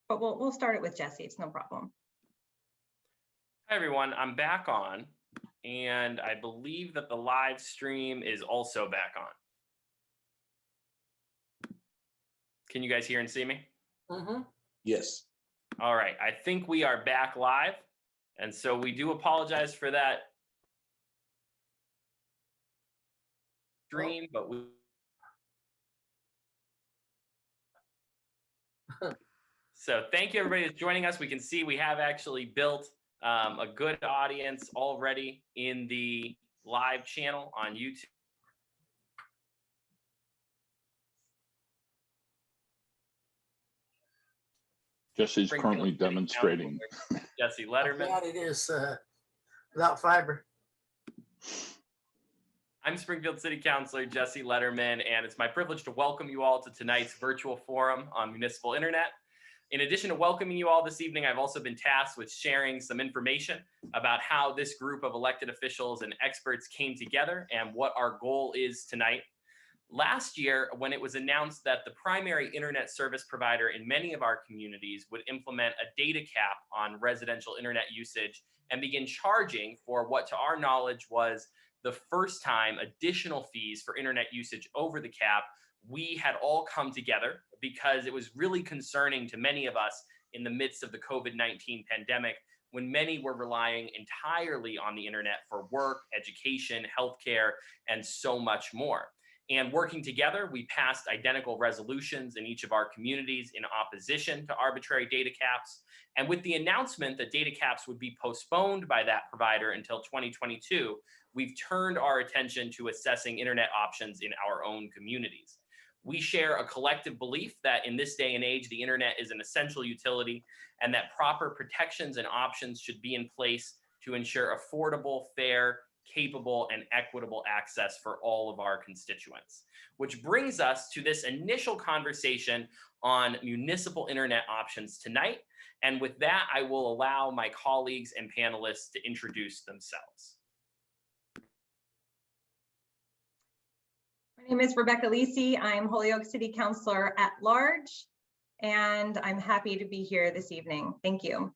But we'll start it with Jesse. It's no problem. Hi, everyone. I'm back on, and I believe that the live stream is also back on. Can you guys hear and see me? Mm-hmm. Yes. All right. I think we are back live, and so we do apologize for that stream, but we... So thank you, everybody that's joining us. We can see we have actually built a good audience already in the live channel on YouTube. Jesse's currently demonstrating. Jesse Letterman. How bad it is without fiber. I'm Springfield City Councilor Jesse Letterman, and it's my privilege to welcome you all to tonight's virtual forum on municipal internet. In addition to welcoming you all this evening, I've also been tasked with sharing some information about how this group of elected officials and experts came together and what our goal is tonight. Last year, when it was announced that the primary internet service provider in many of our communities would implement a data cap on residential internet usage and begin charging for what, to our knowledge, was the first time additional fees for internet usage over the cap, we had all come together because it was really concerning to many of us in the midst of the COVID-19 pandemic, when many were relying entirely on the internet for work, education, healthcare, and so much more. And working together, we passed identical resolutions in each of our communities in opposition to arbitrary data caps. And with the announcement that data caps would be postponed by that provider until 2022, we've turned our attention to assessing internet options in our own communities. We share a collective belief that in this day and age, the internet is an essential utility and that proper protections and options should be in place to ensure affordable, fair, capable, and equitable access for all of our constituents. Which brings us to this initial conversation on municipal internet options tonight. And with that, I will allow my colleagues and panelists to introduce themselves. My name is Rebecca Lisi. I'm Holyoke City Councilor at Large, and I'm happy to be here this evening. Thank you.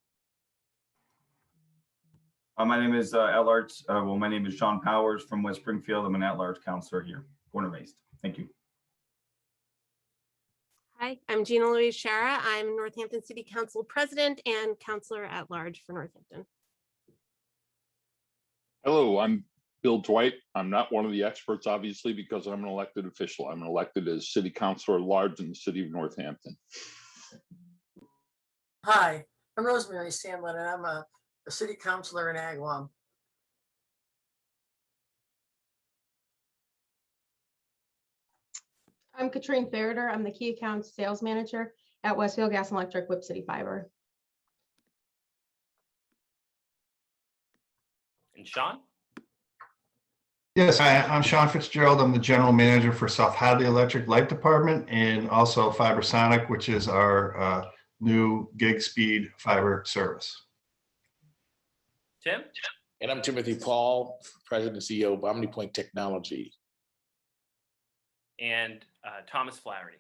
My name is my name is Sean Powers from West Springfield. I'm an at-large counselor here, born and raised. Thank you. Hi, I'm Gina Louise Shara. I'm Northampton City Council President and Counselor at Large for Northampton. Hello, I'm Bill Dwight. I'm not one of the experts, obviously, because I'm an elected official. I'm elected as City Councilor at Large in the city of Northampton. Hi, I'm Rosemary Sandlin, and I'm a city councilor in Agawam. I'm Katrine Ferriter. I'm the Key Accounts Sales Manager at Westfield Gas and Electric, Whip City Fiber. And Sean? Yes, I'm Sean Fitzgerald. I'm the General Manager for South Hadley Electric Light Department and also Fibersonic, which is our new gig speed fiber service. Tim? And I'm Timothy Paul, President and CEO of OmniPoint Technology. And Thomas Flaherty.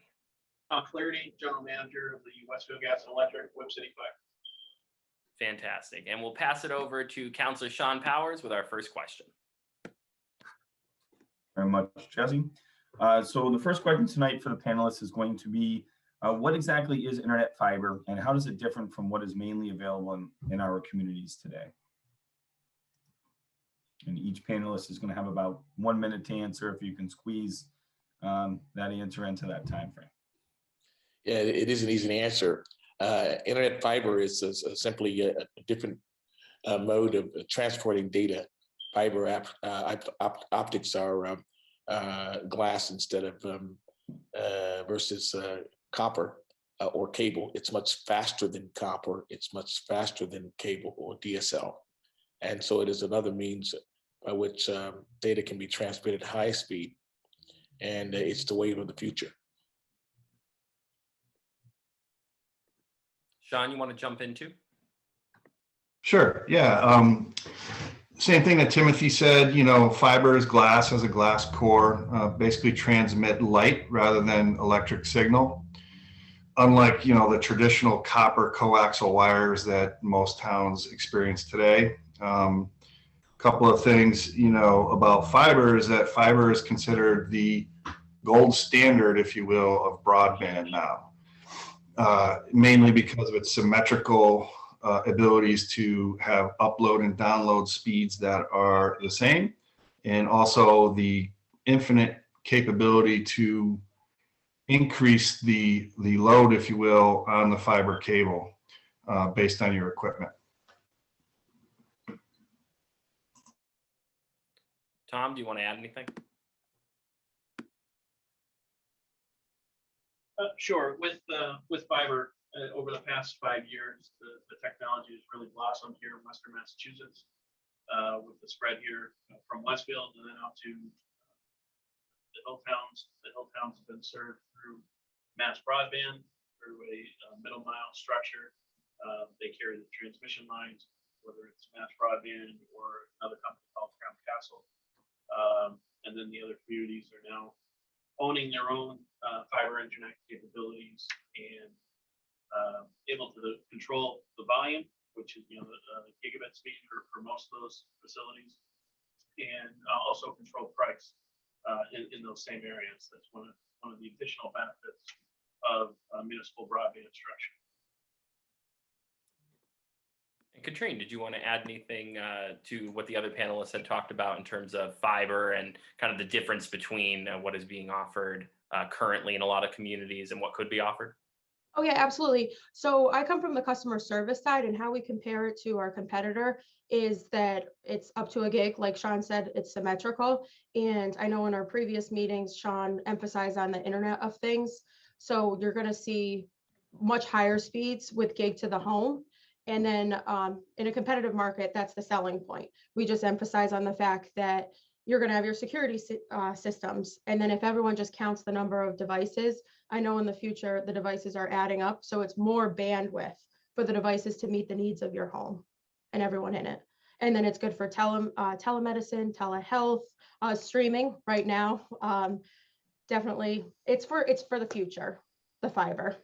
Flaherty, General Manager of the Westfield Gas and Electric, Whip City Fiber. Fantastic. And we'll pass it over to Councilor Sean Powers with our first question. Very much, Jesse. So the first question tonight for the panelists is going to be, what exactly is internet fiber and how does it differ from what is mainly available in our communities today? And each panelist is going to have about 1 minute to answer if you can squeeze that answer into that time frame. Yeah, it is an easy answer. Internet fiber is simply a different mode of transporting data. Fiber optics are glass instead of versus copper or cable. It's much faster than copper. It's much faster than cable or DSL. And so it is another means by which data can be transmitted at high speed. And it's the wave of the future. Sean, you want to jump into? Sure, yeah. Same thing that Timothy said, you know, fiber is glass, has a glass core, basically transmit light rather than electric signal. unlike, you know, the traditional copper coaxial wires that most towns experience today. Couple of things, you know, about fiber is that fiber is considered the gold standard, if you will, of broadband now, mainly because of its symmetrical abilities to have upload and download speeds that are the same, and also the infinite capability to increase the load, if you will, on the fiber cable based on your equipment. Tom, do you want to add anything? Sure. With fiber, over the past 5 years, the technology has really blossomed here in Western Massachusetts with the spread here from Westfield and then out to the hill towns. The hill towns have been served through mass broadband, through a middle mile structure. They carry the transmission lines, whether it's mass broadband or another company called Crown Castle. And then the other communities are now owning their own fiber internet capabilities and able to control the volume, which is, you know, the gigabit speed for most of those facilities, and also control price in those same areas. That's one of the additional benefits of municipal broadband structure. And Katrine, did you want to add anything to what the other panelists had talked about in terms of fiber and kind of the difference between what is being offered currently in a lot of communities and what could be offered? Oh yeah, absolutely. So I come from the customer service side, and how we compare it to our competitor is that it's up to a gig. Like Sean said, it's symmetrical. And I know in our previous meetings, Sean emphasized on the Internet of Things. So you're going to see much higher speeds with gig to the home. And then in a competitive market, that's the selling point. We just emphasize on the fact that you're going to have your security systems. And then if everyone just counts the number of devices, I know in the future the devices are adding up. So it's more bandwidth for the devices to meet the needs of your home and everyone in it. And then it's good for telemedicine, telehealth, streaming right now. Definitely, it's for the future, the fiber.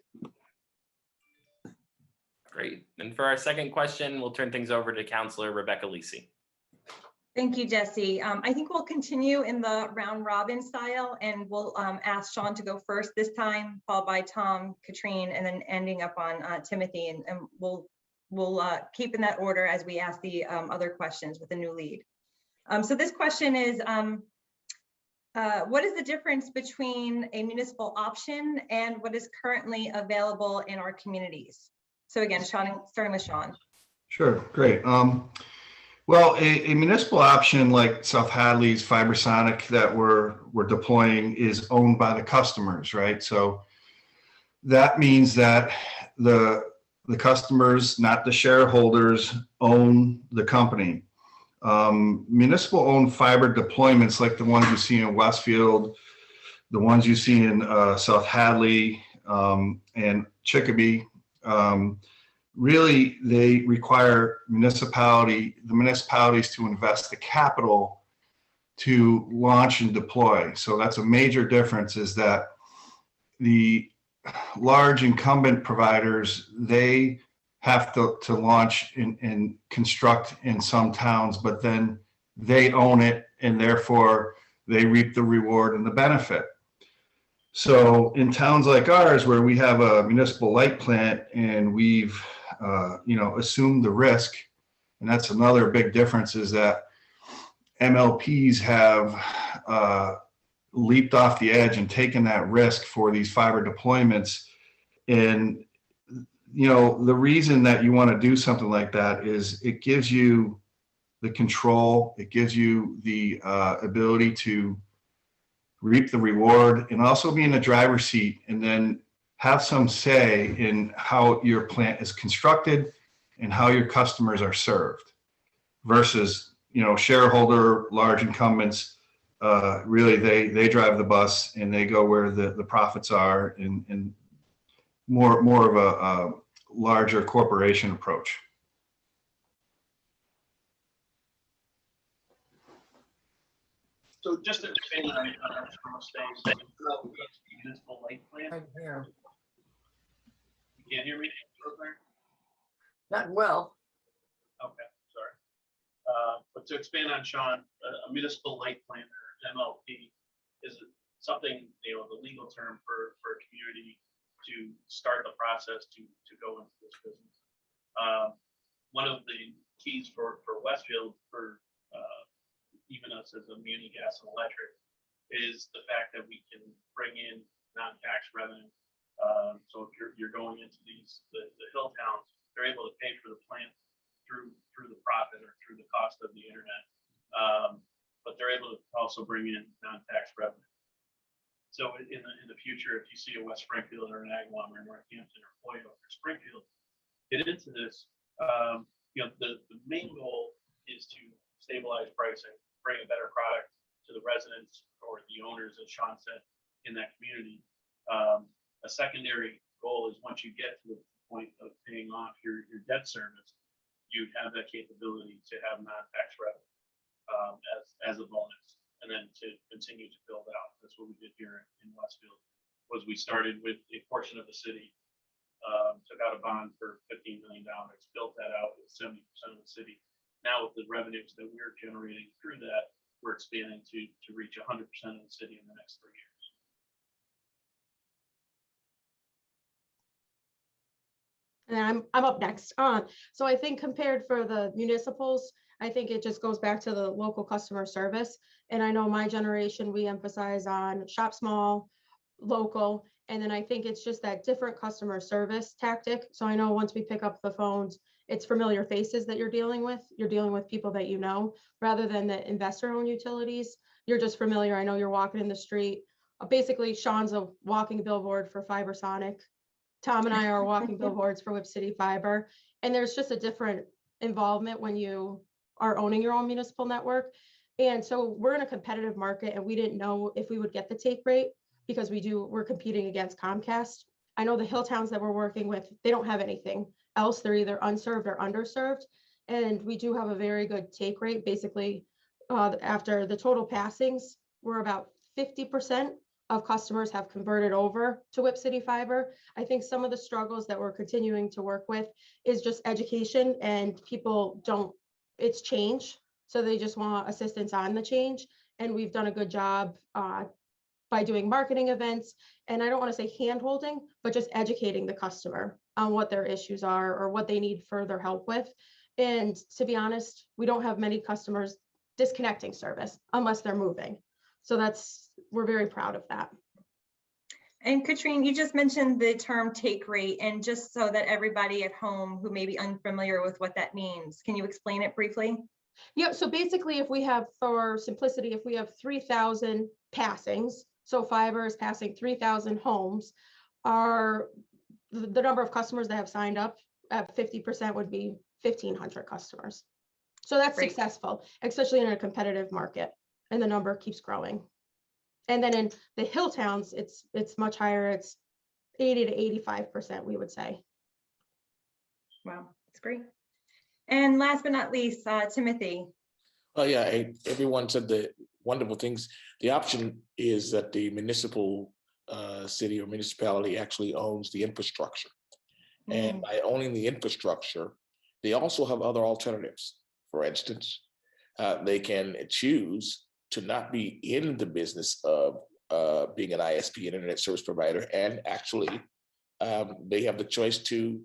Great. And for our second question, we'll turn things over to Councilor Rebecca Lisi. Thank you, Jesse. I think we'll continue in the round robin style, and we'll ask Sean to go first this time, followed by Tom, Katrine, and then ending up on Timothy. And we'll keep in that order as we ask the other questions with the new lead. So this question is, what is the difference between a municipal option and what is currently available in our communities? So again, Sean, starting with Sean. Sure, great. Well, a municipal option like South Hadley's Fibersonic that we're deploying is owned by the customers, right? So that means that the customers, not the shareholders, own the company. Municipal-owned fiber deployments like the ones you see in Westfield, the ones you see in South Hadley and Chicopee, really, they require the municipalities to invest the capital to launch and deploy. So that's a major difference, is that the large incumbent providers, they have to launch and construct in some towns, but then they own it, and therefore they reap the reward and the benefit. So in towns like ours, where we have a municipal light plant and we've assumed the risk, and that's another big difference, is that MLPs have leaped off the edge and taken that risk for these fiber deployments. And the reason that you want to do something like that is it gives you the control, it gives you the ability to reap the reward and also be in the driver's seat, and then have some say in how your plant is constructed and how your customers are served, versus shareholder large incumbents. Really, they drive the bus and they go where the profits are, and more of a larger corporation approach. So just to expand on municipal light plant. Right here. Can't hear me, Rosemary? Not well. Okay, sorry. But to expand on Sean, a municipal light planner, MLP, is something, the legal term for a community to start the process to go into this business. One of the keys for Westfield, for even us as a muni gas and electric, is the fact that we can bring in non-tax revenue. So if you're going into the hill towns, they're able to pay for the plant through the profit or through the cost of the internet, but they're able to also bring in non-tax revenue. So in the future, if you see a West Springfield or an Agawam or Northampton or Hoyoke or Springfield get into this, the main goal is to stabilize pricing, bring a better product to the residents or the owners, as Sean said, in that community. A secondary goal is once you get to the point of paying off your debt service, you'd have that capability to have non-tax revenue as a bonus, and then to continue to build out. That's what we did here in Westfield. Was we started with a portion of the city, took out a bond for $15 million, built that out with 70% of the city. Now with the revenues that we're generating through that, we're expanding to reach 100% of the city in the next 3 years. And I'm up next. So I think compared for the municipals, I think it just goes back to the local customer service. And I know my generation, we emphasize on shop small, local, and then I think it's just that different customer service tactic. So I know once we pick up the phones, it's familiar faces that you're dealing with. You're dealing with people that you know, rather than the investor-owned utilities. You're just familiar. I know you're walking in the street. Basically, Sean's a walking billboard for Fibersonic. Tom and I are walking billboards for Whip City Fiber. And there's just a different involvement when you are owning your own municipal network. And so we're in a competitive market, and we didn't know if we would get the take rate because we're competing against Comcast. I know the hill towns that we're working with, they don't have anything else. They're either unserved or underserved. And we do have a very good take rate. Basically, after the total passings, we're about 50% of customers have converted over to Whip City Fiber. I think some of the struggles that we're continuing to work with is just education, and people it's change. So they just want assistance on the change. And we've done a good job by doing marketing events. And I don't want to say hand-holding, but just educating the customer on what their issues are or what they need further help with. And to be honest, we don't have many customers disconnecting service unless they're moving. So we're very proud of that. And Katrine, you just mentioned the term take rate, and just so that everybody at home who may be unfamiliar with what that means, can you explain it briefly? Yeah, so basically for simplicity, if we have 3,000 passings, so fiber is passing 3,000 homes, the number of customers that have signed up at 50% would be 1,500 customers. So that's Great. Successful, especially in a competitive market, and the number keeps growing. And then in the hill towns, it's much higher. It's 80 to 85%, we would say. Wow, that's great. And last but not least, Timothy. Oh yeah, everyone said the wonderful things. The option is that the municipal city or municipality actually owns the infrastructure. And by owning the infrastructure, they also have other alternatives. For instance, they can choose to not be in the business of being an ISP, an internet service provider, and actually they have the choice to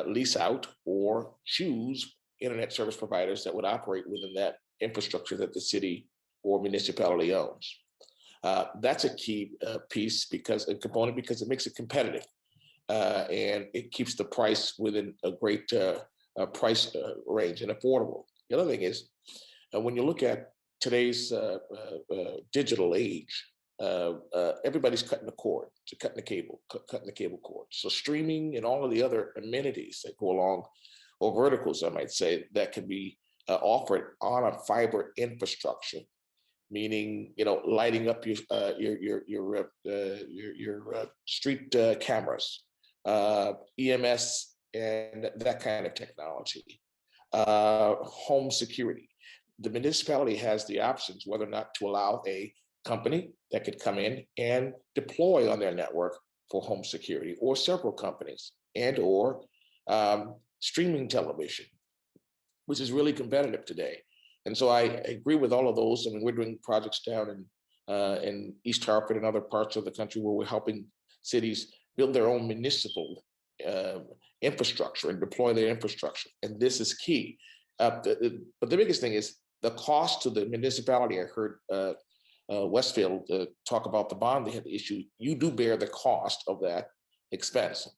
lease out or choose internet service providers that would operate within that infrastructure that the city or municipality owns. That's a key component because it makes it competitive and it keeps the price within a great price range and affordable. The other thing is, when you look at today's digital age, everybody's cutting the cord, cutting the cable cord. So streaming and all of the other amenities that go along, or verticals, I might say, that can be offered on a fiber infrastructure, meaning lighting up your street cameras, EMS, and that kind of technology, home security. The municipality has the options whether or not to allow a company that could come in and deploy on their network for home security, or several companies, and or streaming television, which is really competitive today. And so I agree with all of those. I mean, we're doing projects down in East Hartford and other parts of the country where we're helping cities build their own municipal infrastructure and deploy their infrastructure. And this is key. But the biggest thing is the cost to the municipality. I heard Westfield talk about the bond they had issued. You do bear the cost of that expense,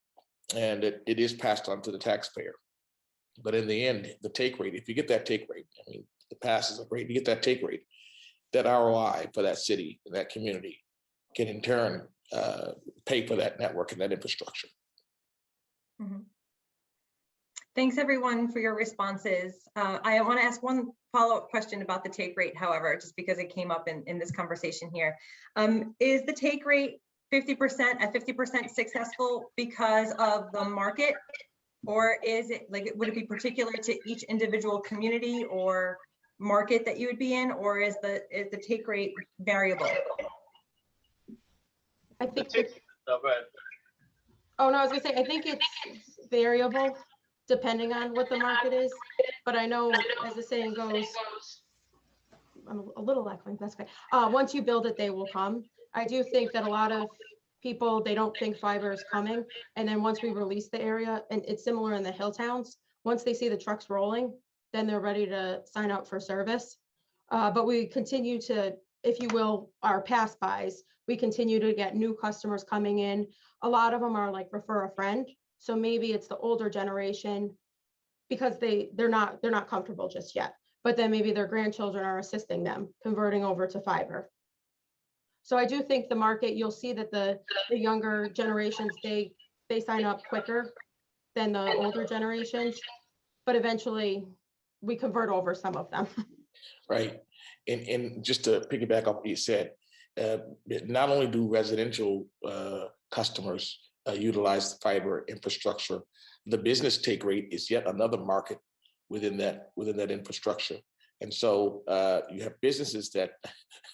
and it is passed on to the taxpayer. But in the end, the take rate, if you get that take rate, I mean, the passes are great, you get that take rate, that ROI for that city and that community can in turn pay for that network and that infrastructure. Mm-hmm. Thanks everyone for your responses. I want to ask one follow-up question about the take rate, however, just because it came up in this conversation here. Is the take rate 50% at 50% successful because of the market? Or is it like, would it be particular to each individual community or market that you would be in, or is the take rate variable? I think Go ahead. Oh, no, I was gonna say, I think it's variable depending on what the market is, but I know, as the saying goes, I'm a little echoing, that's okay. Once you build it, they will come. I do think that a lot of people, they don't think fiber is coming. And then once we release the area, and it's similar in the hill towns, once they see the trucks rolling, then they're ready to sign up for service. But we continue to, if you will, our pass bys, we continue to get new customers coming in. A lot of them are like refer a friend. So maybe it's the older generation because they're not comfortable just yet, but then maybe their grandchildren are assisting them converting over to fiber. So I do think the market, you'll see that the younger generations, they sign up quicker than the older generations, but eventually we convert over some of them. Right. And just to piggyback off what you said, not only do residential customers utilize the fiber infrastructure, the business take rate is yet another market within that infrastructure. And so you have businesses that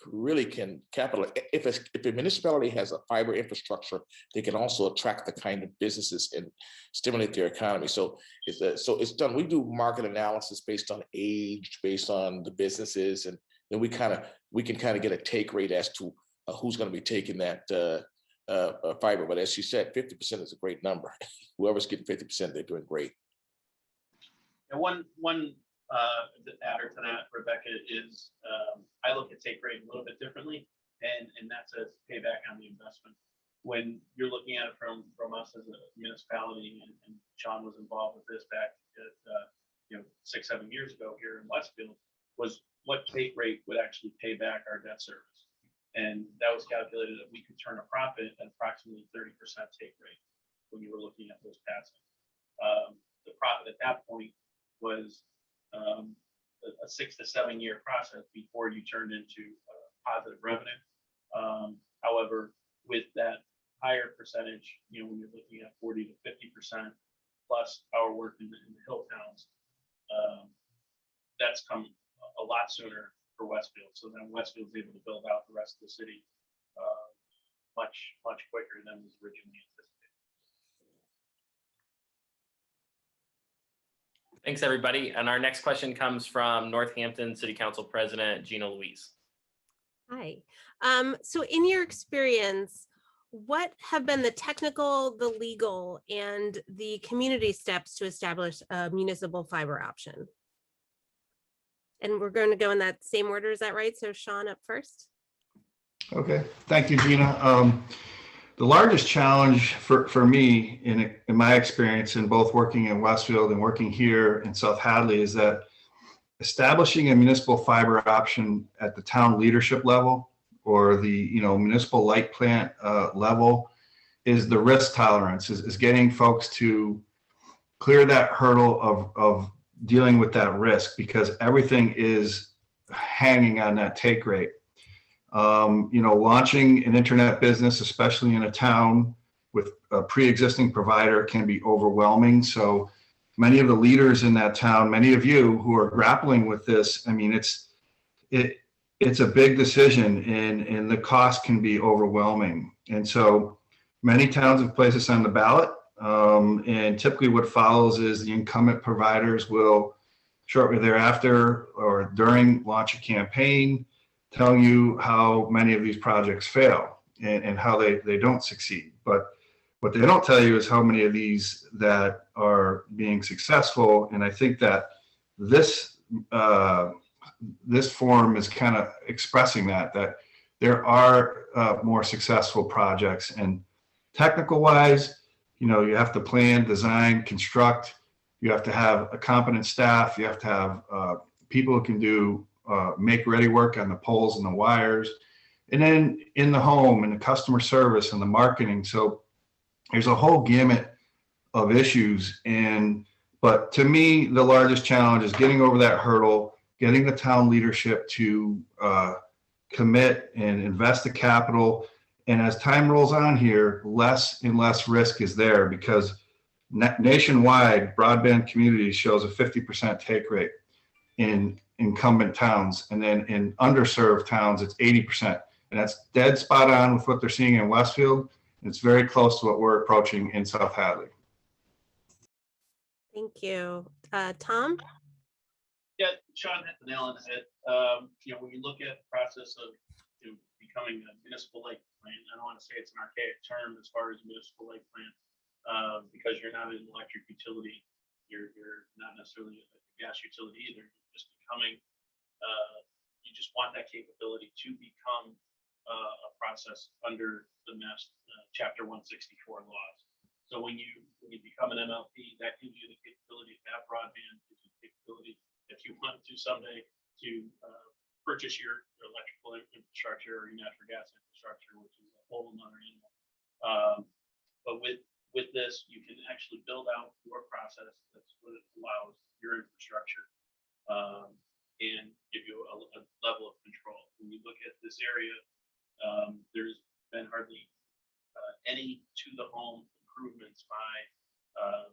really can capitalize. If a municipality has a fiber infrastructure, they can also attract the kind of businesses and stimulate their economy. So it's done. We do market analysis based on age, based on the businesses, and then we can kind of get a take rate as to who's going to be taking that fiber. But as you said, 50% is a great number. Whoever's getting 50%, they're doing great. And one adder to that, Rebecca, is I look at take rate a little bit differently, and that's a payback on the investment. When you're looking at it from us as a municipality, and Sean was involved with this back at 6-7 years ago here in Westfield, was what take rate would actually pay back our debt service. And that was calculated that we could turn a profit at approximately 30% take rate when you were looking at those passings. The profit at that point was a 6 to 7 year process before you turned into positive revenue. However, with that higher percentage, when you're looking at 40 to 50% plus our work in the hill towns, that's come a lot sooner for Westfield. So then Westfield's able to build out the rest of the city much quicker than was originally anticipated. Thanks, everybody. And our next question comes from Northampton City Council President Gina Louise. Hi. So in your experience, what have been the technical, the legal, and the community steps to establish a municipal fiber option? And we're going to go in that same order, is that right? So Sean up first. Okay, thank you, Gina. The largest challenge for me in my experience in both working in Westfield and working here in South Hadley is that establishing a municipal fiber option at the town leadership level or the municipal light plant level is the risk tolerance, is getting folks to clear that hurdle of dealing with that risk, because everything is hanging on that take rate. Launching an internet business, especially in a town with a pre-existing provider, can be overwhelming. So many of the leaders in that town, many of you who are grappling with this, I mean, it's a big decision, and the cost can be overwhelming. And so Many towns have placed this on the ballot. And typically what follows is the incumbent providers will shortly thereafter or during launch a campaign telling you how many of these projects fail and how they don't succeed. But what they don't tell you is how many of these that are being successful. And I think that this form is kind of expressing that there are more successful projects. And technical wise, you know, you have to plan, design, construct. You have to have a competent staff. You have to have people who can do make ready work on the poles and the wires. And then in the home and the customer service and the marketing. So there's a whole gamut of issues. But to me, the largest challenge is getting over that hurdle, getting the town leadership to commit and invest the capital. And as time rolls on here, less and less risk is there because nationwide, broadband communities shows a 50% take rate in incumbent towns. And then in underserved towns, it's 80%. And that's dead spot on with what they're seeing in Westfield. It's very close to what we're approaching in South Hadley. Thank you. Tom? Yeah, Sean hit the nail on the head. You know, when you look at the process of becoming a municipal lake plant, I don't want to say it's an archaic term as far as municipal lake plant, because you're not an electric utility. You're not necessarily a gas utility either. You're just becoming, you just want that capability to become a process under the Mass Chapter 164 laws. So when you become an MLP, that gives you the capability to have broadband, gives you the capability if you want to someday to purchase your electrical infrastructure or your natural gas infrastructure, which is a whole another animal. But with this, you can actually build out your process. That's what it allows your infrastructure and give you a level of control. When you look at this area, there's been hardly any to the home improvements by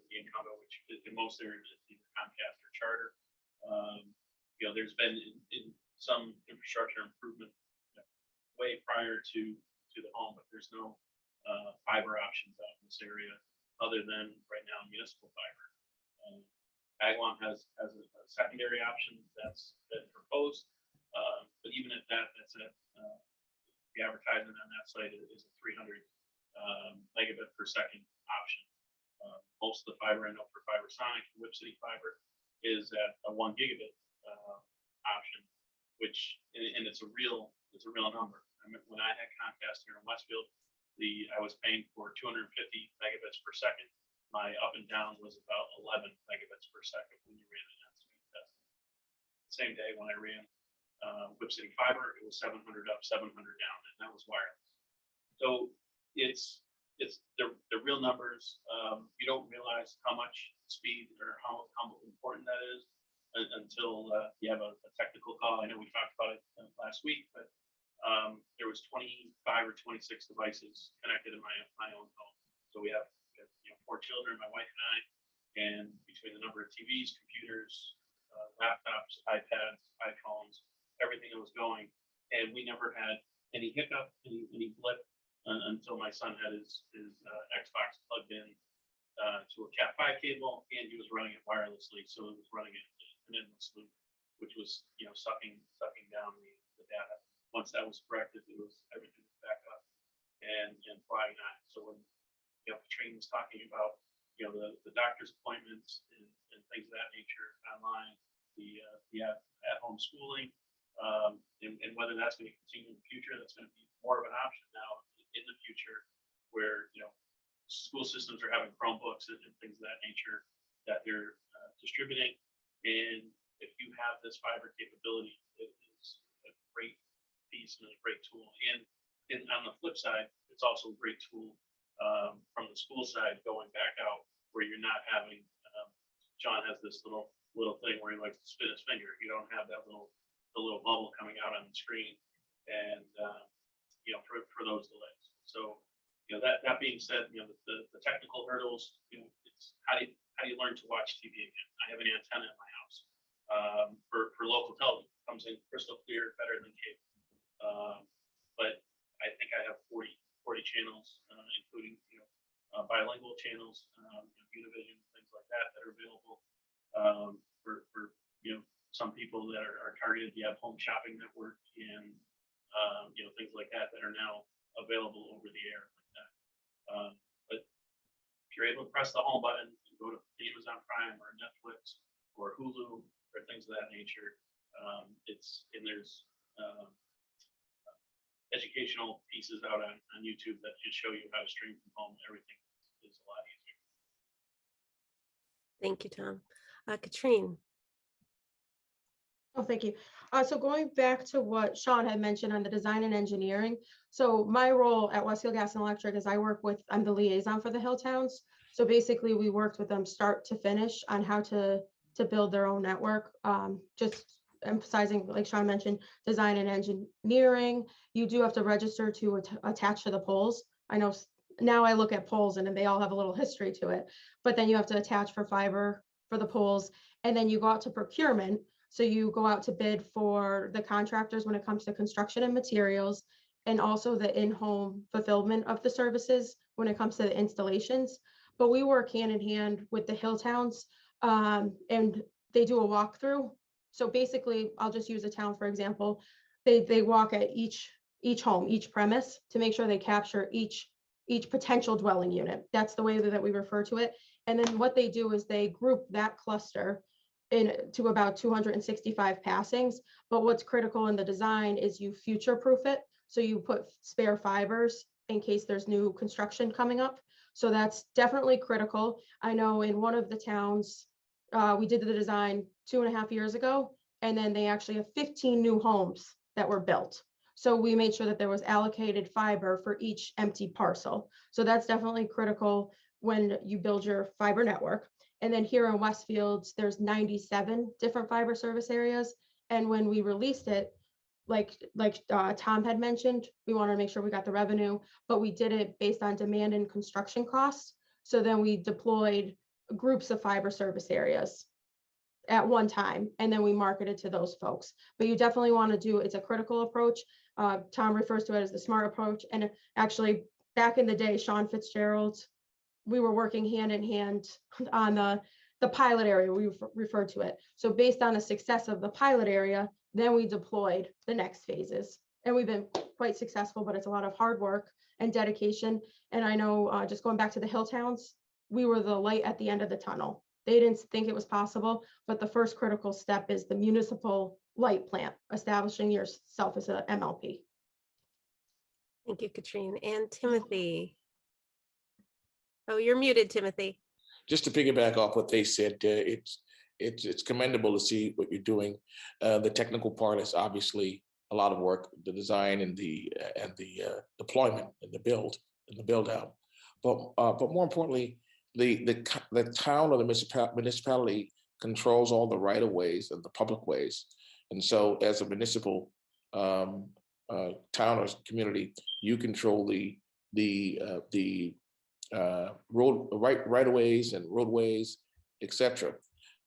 the incumbent, which in most areas is either Comcast or Charter. You know, there's been in some infrastructure improvement way prior to the home, but there's no fiber options out in this area other than right now municipal fiber. Agawam has a secondary option that's been proposed, but even at that, that's the advertisement on that site is a 300 megabit per second option. Most of the fiber I know for Fibersonic and Whip City Fiber is at a 1 gigabit option, which and it's a real number. I mean, when I had Comcast here in Westfield, I was paying for 250 megabits per second. My up and down was about 11 megabits per second when you ran it on speed test. Same day when I ran Whip City Fiber, it was 700 up, 700 down, and that was wireless. So the real numbers. You don't realize how much speed or how important that is until you have a technical call. I know we talked about it last week, but there was 25 or 26 devices connected in my own home. So we have 4 children, my wife and I, and between the number of TVs, computers, laptops, iPads, iPhones, everything that was going, and we never had any hiccup, any blip until my son had his Xbox plugged in to a Cat5 cable, and he was running it wirelessly, so it was running it an endless loop, which was sucking down the data. Once that was corrected, everything was back up and flying on. So when Katrina was talking about the doctor's appointments and things of that nature online, the at-home schooling, and whether that's going to continue in the future, that's going to be more of an option now in the future, where school systems are having Chromebooks and things of that nature that they're distributing. And if you have this fiber capability, it is a great piece and a great tool. And on the flip side, it's also a great tool from the school side going back out, where you're not having. John has this little thing where he likes to spin his finger. You don't have that little bubble coming out on the screen, and for those delays. So that being said, the technical hurdles. It's how do you learn to watch TV again? I have an antenna in my house for local television. It comes in crystal clear, better than cable. But I think I have 40 channels, including bilingual channels, Univision, things like that are available for some people that are targeted. You have home shopping network and things like that are now available over the air like that. But if you're able to press the home button and go to Amazon Prime or Netflix or Hulu or things of that nature, there's educational pieces out on YouTube that just show you how to stream from home. Everything is a lot easier. Thank you, Tom. Katrine. Oh, thank you. So going back to what Sean had mentioned on the design and engineering. So my role at Westfield Gas and Electric is I'm the liaison for the Hill Towns. So basically we worked with them start to finish on how to build their own network. Just emphasizing, like Sean mentioned, design and engineering. You do have to register to attach to the poles. I know now I look at poles and they all have a little history to it, but then you have to attach for fiber for the poles, and then you go out to procurement. So you go out to bid for the contractors when it comes to construction and materials, and also the in-home fulfillment of the services when it comes to the installations. But we work hand in hand with the Hill Towns, and they do a walkthrough. So basically, I'll just use a town, for example. They walk at each home, each premise, to make sure they capture each potential dwelling unit. That's the way that we refer to it. And then what they do is they group that cluster into about 265 passings. But what's critical in the design is you future-proof it. So you put spare fibers in case there's new construction coming up. So that's definitely critical. I know in one of the towns, we did the design 2.5 years ago, and then they actually have 15 new homes that were built. So we made sure that there was allocated fiber for each empty parcel. So that's definitely critical when you build your fiber network. And then here in Westfield, there's 97 different fiber service areas. And when we released it, like Tom had mentioned, we wanted to make sure we got the revenue, but we did it based on demand and construction costs. So then we deployed groups of fiber service areas at one time, and then we marketed to those folks. But you definitely want to do, it's a critical approach. Tom refers to it as the smart approach. And actually, back in the day, Sean Fitzgerald, we were working hand in hand on the pilot area, we referred to it. So based on the success of the pilot area, then we deployed the next phases. And we've been quite successful, but it's a lot of hard work and dedication. And I know, just going back to the Hill Towns, we were the light at the end of the tunnel. They didn't think it was possible, but the first critical step is the municipal light plant, establishing yourself as a MLP. Thank you, Katrine. And Timothy. Oh, you're muted, Timothy. Just to piggyback off what they said, it's commendable to see what you're doing. The technical part is obviously a lot of work, the design and the deployment and the build out. But more importantly, the town or the municipality controls all the right of ways and the public ways. And so as a municipal town or community, you control the road right of ways and roadways, etc.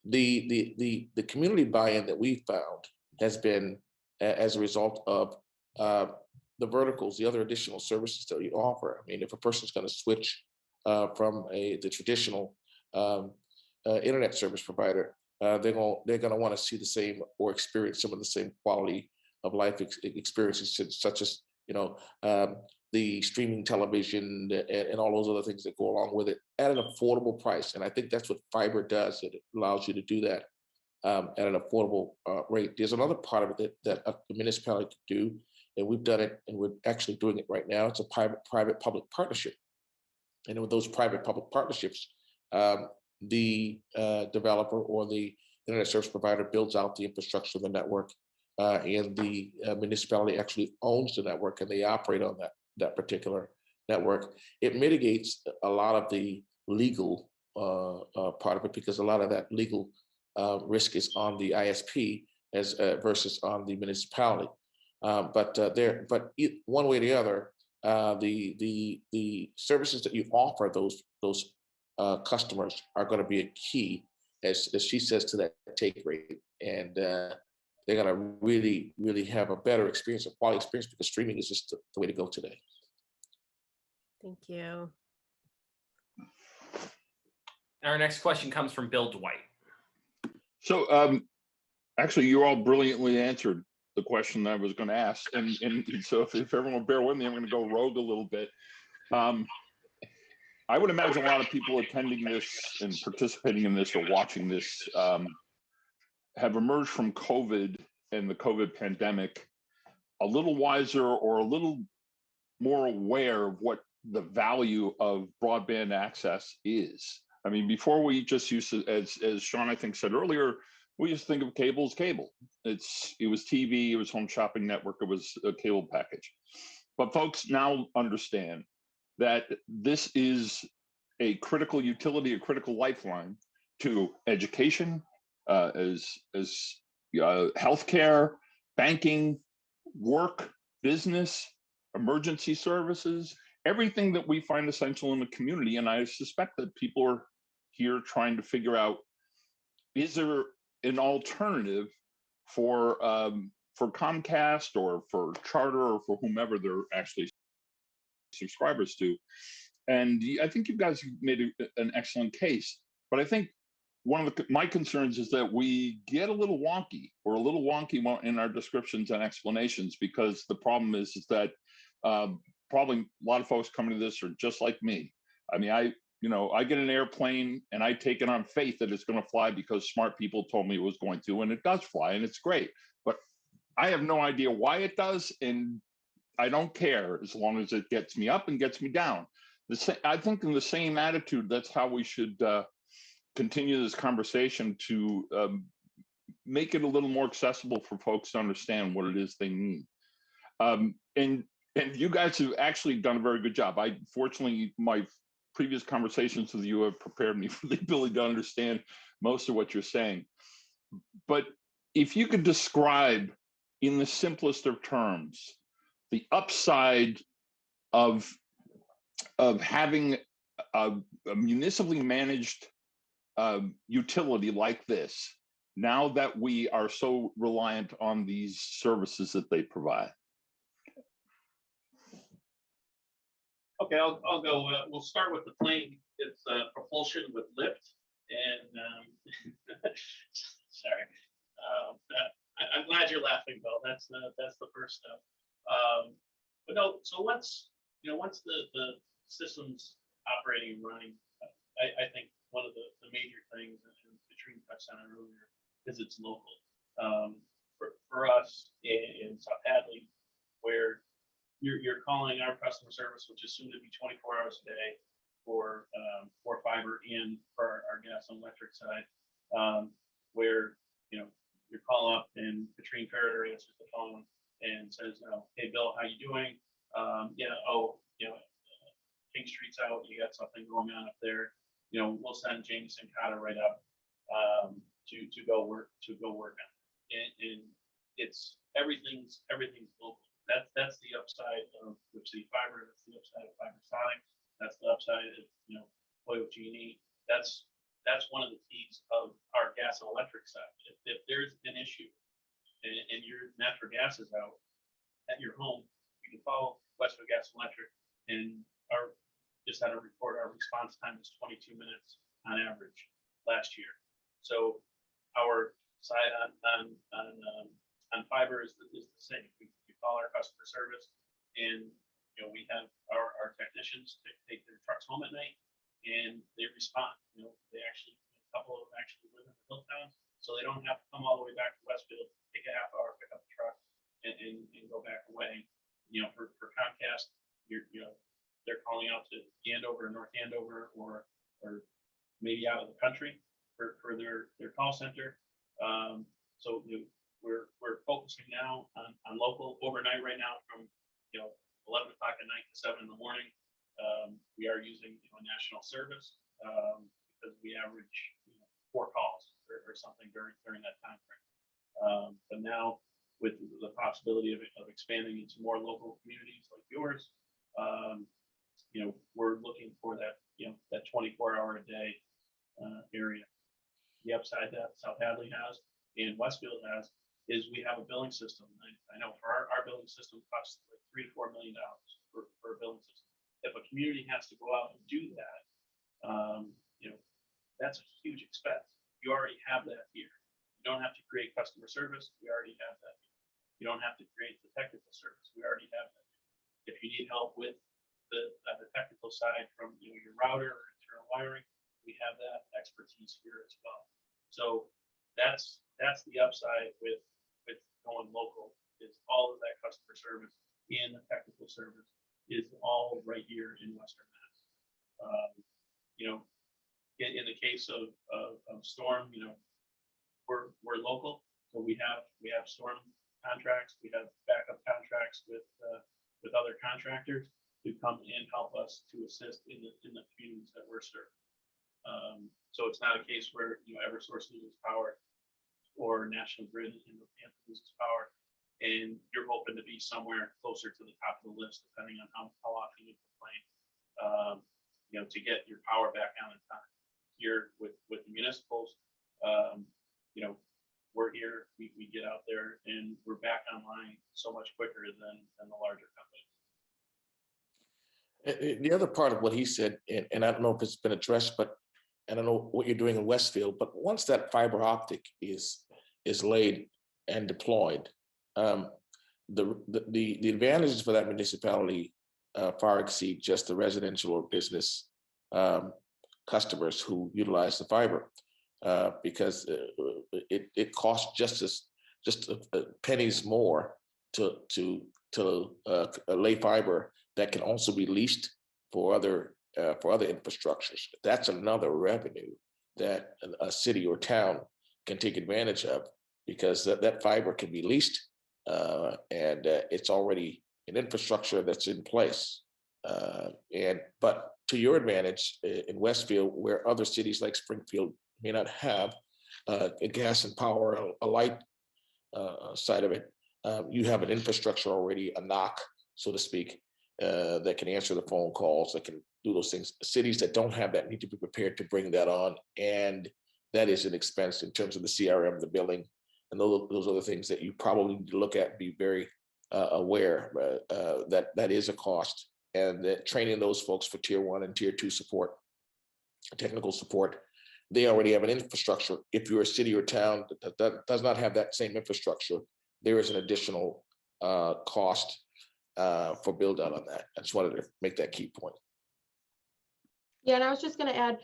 The community buy-in that we found has been as a result of the verticals, the other additional services that you offer. I mean, if a person's going to switch from the traditional internet service provider, they're going to want to see the same or experience some of the same quality of life experiences, such as the streaming television and all those other things that go along with it at an affordable price. And I think that's what fiber does. It allows you to do that at an affordable rate. There's another part of it that a municipality could do, and we've done it, and we're actually doing it right now. It's a private-public partnership. And with those private-public partnerships, the developer or the internet service provider builds out the infrastructure of the network, and the municipality actually owns the network, and they operate on that particular network. It mitigates a lot of the legal part of it, because a lot of that legal risk is on the ISP as versus on the municipality. But one way or the other, the services that you offer those customers are going to be a key, as she says, to that take rate, and they're going to really have a better experience, a quality experience, because streaming is just the way to go today. Thank you. And our next question comes from Bill Dwight. So actually, you all brilliantly answered the question that I was going to ask. And so if everyone will bear with me, I'm going to go rogue a little bit. I would imagine a lot of people attending this and participating in this or watching this have emerged from COVID and the COVID pandemic a little wiser or a little more aware of what the value of broadband access is. I mean, before we just used to, as Sean, I think, said earlier, we used to think of cable as cable. It was TV, it was home shopping network, it was a cable package. But folks now understand that this is a critical utility, a critical lifeline to education, as healthcare, banking, work, business, emergency services, everything that we find essential in the community. And I suspect that people are here trying to figure out, is there an alternative for Comcast or for Charter or for whomever they're actually subscribers to? And I think you guys made an excellent case. But I think one of my concerns is that we get a little wonky in our descriptions and explanations, because the problem is that probably a lot of folks coming to this are just like me. I mean, I get an airplane and I take it on faith that it's going to fly because smart people told me it was going to, and it does fly and it's great. But I have no idea why it does, and I don't care as long as it gets me up and gets me down. I think in the same attitude, that's how we should continue this conversation to make it a little more accessible for folks to understand what it is they need. And you guys have actually done a very good job. Fortunately, my previous conversations with you have prepared me for the ability to understand most of what you're saying. But if you could describe in the simplest of terms the upside of having a municipally managed utility like this, now that we are so reliant on these services that they provide. Okay, I'll go. We'll start with the plane. It's propulsion with lift, and sorry. I'm glad you're laughing, Bill. That's the first step. But no. So once the system's operating and running, I think one of the major things, and Katrina touched on it earlier, is it's local. For us in South Hadley, where you're calling our customer service, which is soon to be 24 hours a day for fiber and for our gas and electric side, where you call up and Katrina Ferriter answers the phone and says, "Hey Bill, how you doing? King Street's out. You got something going on up there. We'll send Jameson Cotta right up to go work on it." And it's everything's local. That's the upside of Westfield Fiber. That's the upside of Fibersonic. That's the upside of Oil G&E. That's one of the keys of our gas and electric side. If there's an issue and your natural gas is out at your home, you can call Westfield Gas and Electric, and just had a report. Our response time is 22 minutes on average last year. So our side on fiber is the same. We call our customer service, and we have our technicians take their trucks home at night, and they respond. They actually, a couple of them actually live in the hill towns, so they don't have to come all the way back to Westfield, take a half hour, pick up the truck, and go back away. For Comcast, they're calling out to Andover, North Andover, or maybe out of the country for their call center. So we're focusing now on local overnight right now from 11 o'clock at night to 7 in the morning. We are using a national service because we average 4 calls or something during that time frame. But now with the possibility of expanding into more local communities like yours, we're looking for that 24-hour a day area. The upside that South Hadley has and Westfield has is we have a billing system. I know for our billing system costs like $3 to $4 million for a billing system. If a community has to go out and do that, that's a huge expense. You already have that here. You don't have to create customer service. We already have that here. You don't have to create the technical service. We already have that here. If you need help with the technical side from your router or internal wiring, we have that expertise here as well. So that's the upside with going local, is all of that customer service and the technical service is all right here in Western Mass. In the case of storm, we're local, so we have storm contracts, we have backup contracts with other contractors who come and help us to assist in the communities that we're serving. So it's not a case where Eversource loses power or National Grid loses power, and you're hoping to be somewhere closer to the top of the list, depending on how often you complain, to get your power back on in time. Here with the municipals, we're here, we get out there, and we're back online so much quicker than the larger companies. The other part of what he said, and I don't know if it's been addressed, but I don't know what you're doing in Westfield, but once that fiber optic is laid and deployed, the advantages for that municipality far exceed just the residential or business customers who utilize the fiber, because it costs just pennies more to lay fiber that can also be leased for other infrastructures. That's another revenue that a city or town can take advantage of, because that fiber can be leased, and it's already an infrastructure that's in place. But to your advantage in Westfield, where other cities like Springfield may not have a gas and power, a light side of it, you have an infrastructure already, a knock, so to speak, that can answer the phone calls, that can do those things. Cities that don't have that need to be prepared to bring that on, and that is an expense in terms of the CRM, the billing, and those other things that you probably need to look at and be very aware that is a cost, and that training those folks for tier 1 and tier 2 support, technical support, they already have an infrastructure. If you're a city or town that does not have that same infrastructure, there is an additional cost for build out on that. I just wanted to make that key point. Yeah, and I was just going to add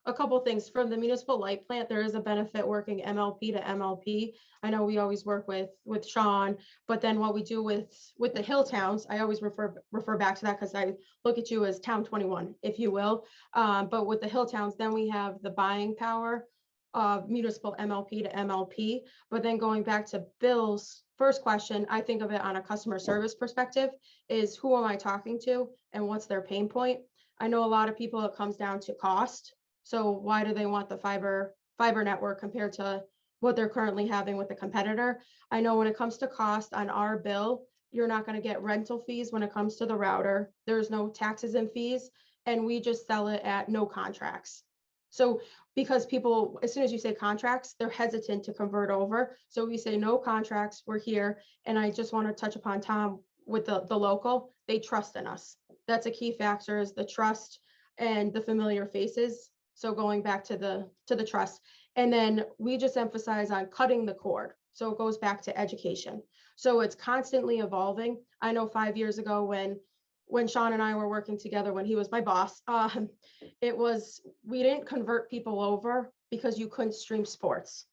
a couple of things. From the municipal light plant, there is a benefit working MLP to MLP. I know we always work with Sean, but then what we do with the hill towns, I always refer back to that because I look at you as town 21, if you will. But with the hill towns, then we have the buying power of municipal MLP to MLP. But then going back to Bill's first question, I think of it on a customer service perspective, is who am I talking to and what's their pain point? I know a lot of people, it comes down to cost. So why do they want the fiber network compared to what they're currently having with the competitor? I know when it comes to cost on our bill, you're not going to get rental fees when it comes to the router. There's no taxes and fees, and we just sell it at no contracts. So because people, as soon as you say contracts, they're hesitant to convert over. So we say no contracts, we're here. And I just want to touch upon Tom with the local, they trust in us. That's a key factor, is the trust and the familiar faces. So going back to the trust. And then we just emphasize on cutting the cord. So it goes back to education. So it's constantly evolving. I know 5 years ago when Sean and I were working together, when he was my boss, we didn't convert people over because you couldn't stream sports.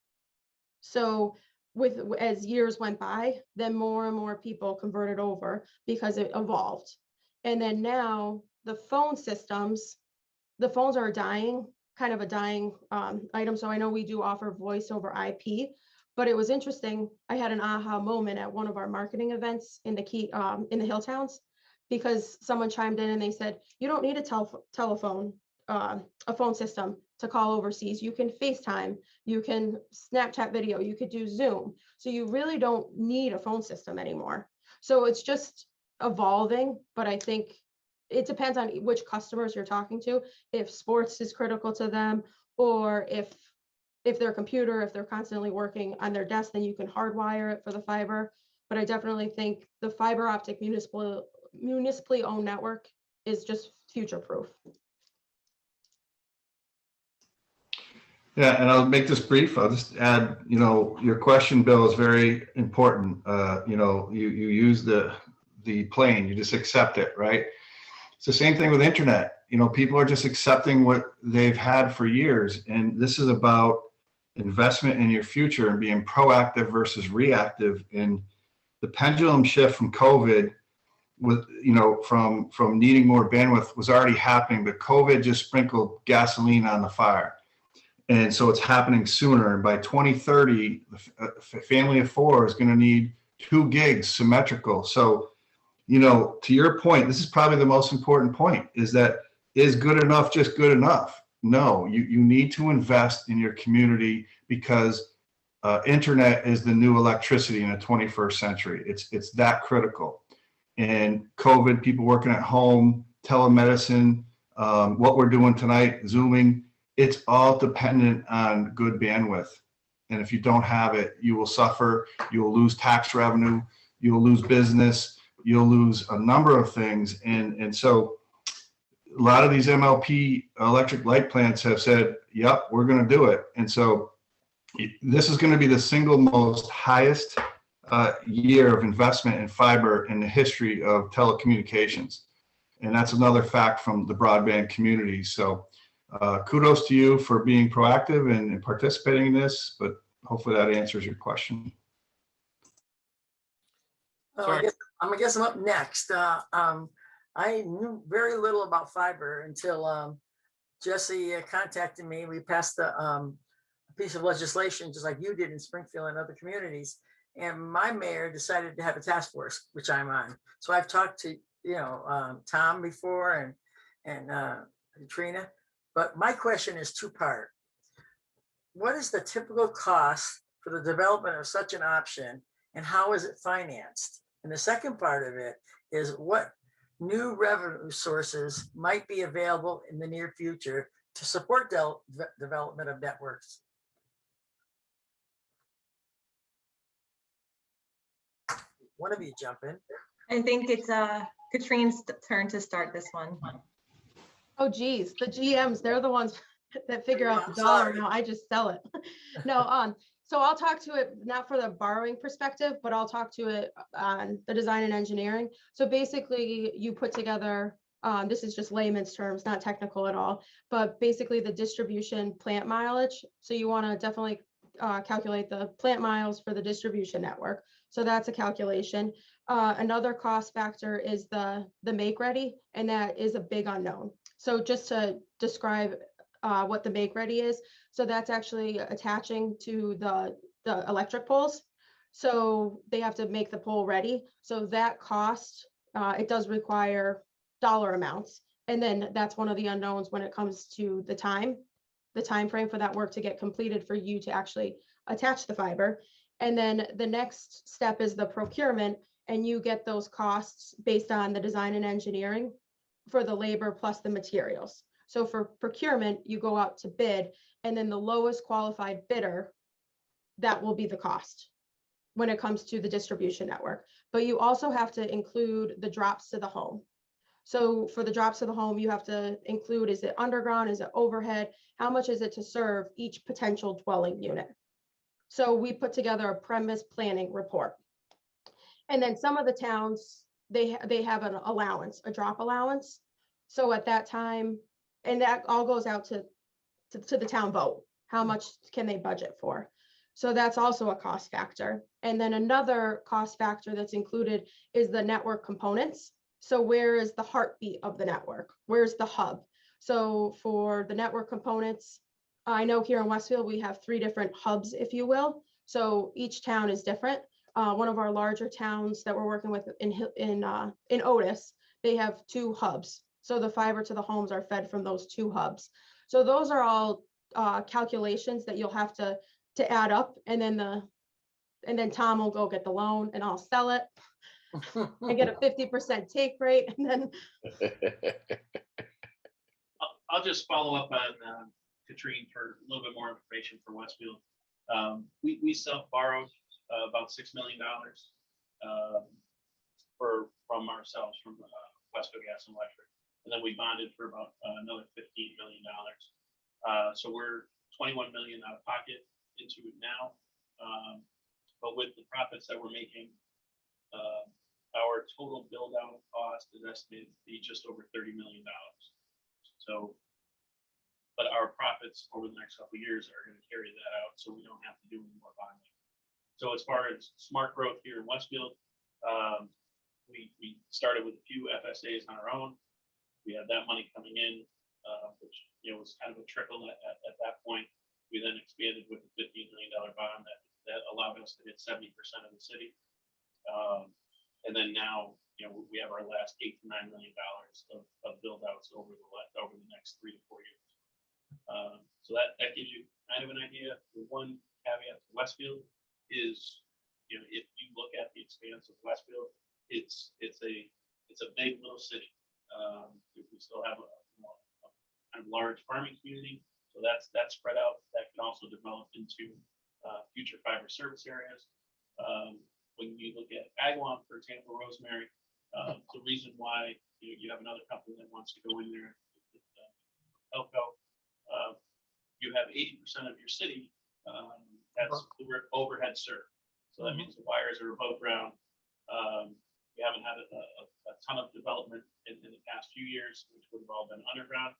So as years went by, then more and more people converted over because it evolved. And then now the phone systems, the phones are kind of a dying item. So I know we do offer voice over IP, but it was interesting. I had an aha moment at one of our marketing events in the hill towns, because someone chimed in and they said, you don't need a phone system to call overseas. You can FaceTime, you can Snapchat video, you could do Zoom. So you really don't need a phone system anymore. So it's just evolving, but I think it depends on which customers you're talking to, if sports is critical to them, or if their computer, if they're constantly working on their desk, then you can hardwire it for the fiber. But I definitely think the fiber optic municipally owned network is just future proof. Yeah, and I'll make this brief. I'll just add, your question, Bill, is very important. You use the plane, you just accept it, right? It's the same thing with internet. People are just accepting what they've had for years. And this is about investment in your future and being proactive versus reactive. And the pendulum shift from COVID with, from needing more bandwidth was already happening, but COVID just sprinkled gasoline on the fire. And so it's happening sooner. And by 2030, a family of four is going to need 2 gigs symmetrical. So, to your point, this is probably the most important point, is that is good enough just good enough? No, you need to invest in your community, because internet is the new electricity in the 21st century. It's that critical. And COVID, people working at home, telemedicine, what we're doing tonight, Zooming, it's all dependent on good bandwidth. And if you don't have it, you will suffer. You will lose tax revenue. You will lose business. You'll lose a number of things. And so a lot of these MLP electric light plants have said, yep, we're going to do it. And so this is going to be the single most highest year of investment in fiber in the history of telecommunications. And that's another fact from the broadband community. So kudos to you for being proactive and participating in this, but hopefully that answers your question. I guess I'm up next. I knew very little about fiber until Jesse contacted me. We passed a piece of legislation, just like you did in Springfield and other communities. And my mayor decided to have a task force, which I'm on. So I've talked to, Tom before and Katrina. But my question is 2-part. What is the typical cost for the development of such an option, and how is it financed? And the second part of it is, what new revenue sources might be available in the near future to support development of networks? One of you jump in. I think it's Katrine's turn to start this one. Oh, geez, the GMs, they're the ones that figure out the dollar amount. I just sell it. No, so I'll talk to it, not for the borrowing perspective, but I'll talk to it on the design and engineering. So basically you put together, this is just layman's terms, not technical at all, but basically the distribution plant mileage. So you want to definitely calculate the plant miles for the distribution network. So that's a calculation. Another cost factor is the make ready, and that is a big unknown. So just to describe what the make ready is, so that's actually attaching to the electric poles. So they have to make the pole ready. So that cost, it does require dollar amounts. And then that's one of the unknowns when it comes to the time frame for that work to get completed for you to actually attach the fiber. And then the next step is the procurement, and you get those costs based on the design and engineering for the labor plus the materials. So for procurement, you go out to bid, and then the lowest qualified bidder, that will be the cost when it comes to the distribution network. But you also have to include the drops to the home. So for the drops to the home, you have to include, is it underground, is it overhead? How much is it to serve each potential dwelling unit? So we put together a premise planning report. And then some of the towns, they have an allowance, a drop allowance. So at that time, and that all goes out to the town vote, how much can they budget for? So that's also a cost factor. And then another cost factor that's included is the network components. So where is the heartbeat of the network? Where's the hub? So for the network components, I know here in Westfield, we have 3 different hubs, if you will. So each town is different. One of our larger towns that we're working with in Otis, they have 2 hubs. So the fiber to the homes are fed from those 2 hubs. So those are all calculations that you'll have to add up, and then Tom will go get the loan, and I'll sell it. I get a 50% take rate, and then I'll just follow up on Katrine for a little bit more information for Westfield. We self-borrowed about $6 million from ourselves, from Westfield Gas and Electric, and then we bonded for about another $15 million. So we're 21 million out of pocket into it now. But with the profits that we're making, our total build out cost is estimated to be just over $30 million. So, but our profits over the next couple of years are going to carry that out, so we don't have to do any more bonding. So as far as smart growth here in Westfield, we started with a few FSAs on our own. We had that money coming in, which was kind of a trickle at that point. We then expanded with a $15 million bond that allowed us to hit 70% of the city. And then now, we have our last $8 to $9 million of build outs over the next 3 to 4 years. So that gives you kind of an idea. The one caveat to Westfield is, if you look at the expanse of Westfield, it's a big little city. We still have a kind of large farming community, so that's spread out. That can also develop into future fiber service areas. When you look at Agawam, for example, Rosemary, the reason why you have another company that wants to go in there, Elko, you have 80% of your city that's overhead served. So that means the wires are above ground. We haven't had a ton of development in the past few years, which would have all been underground.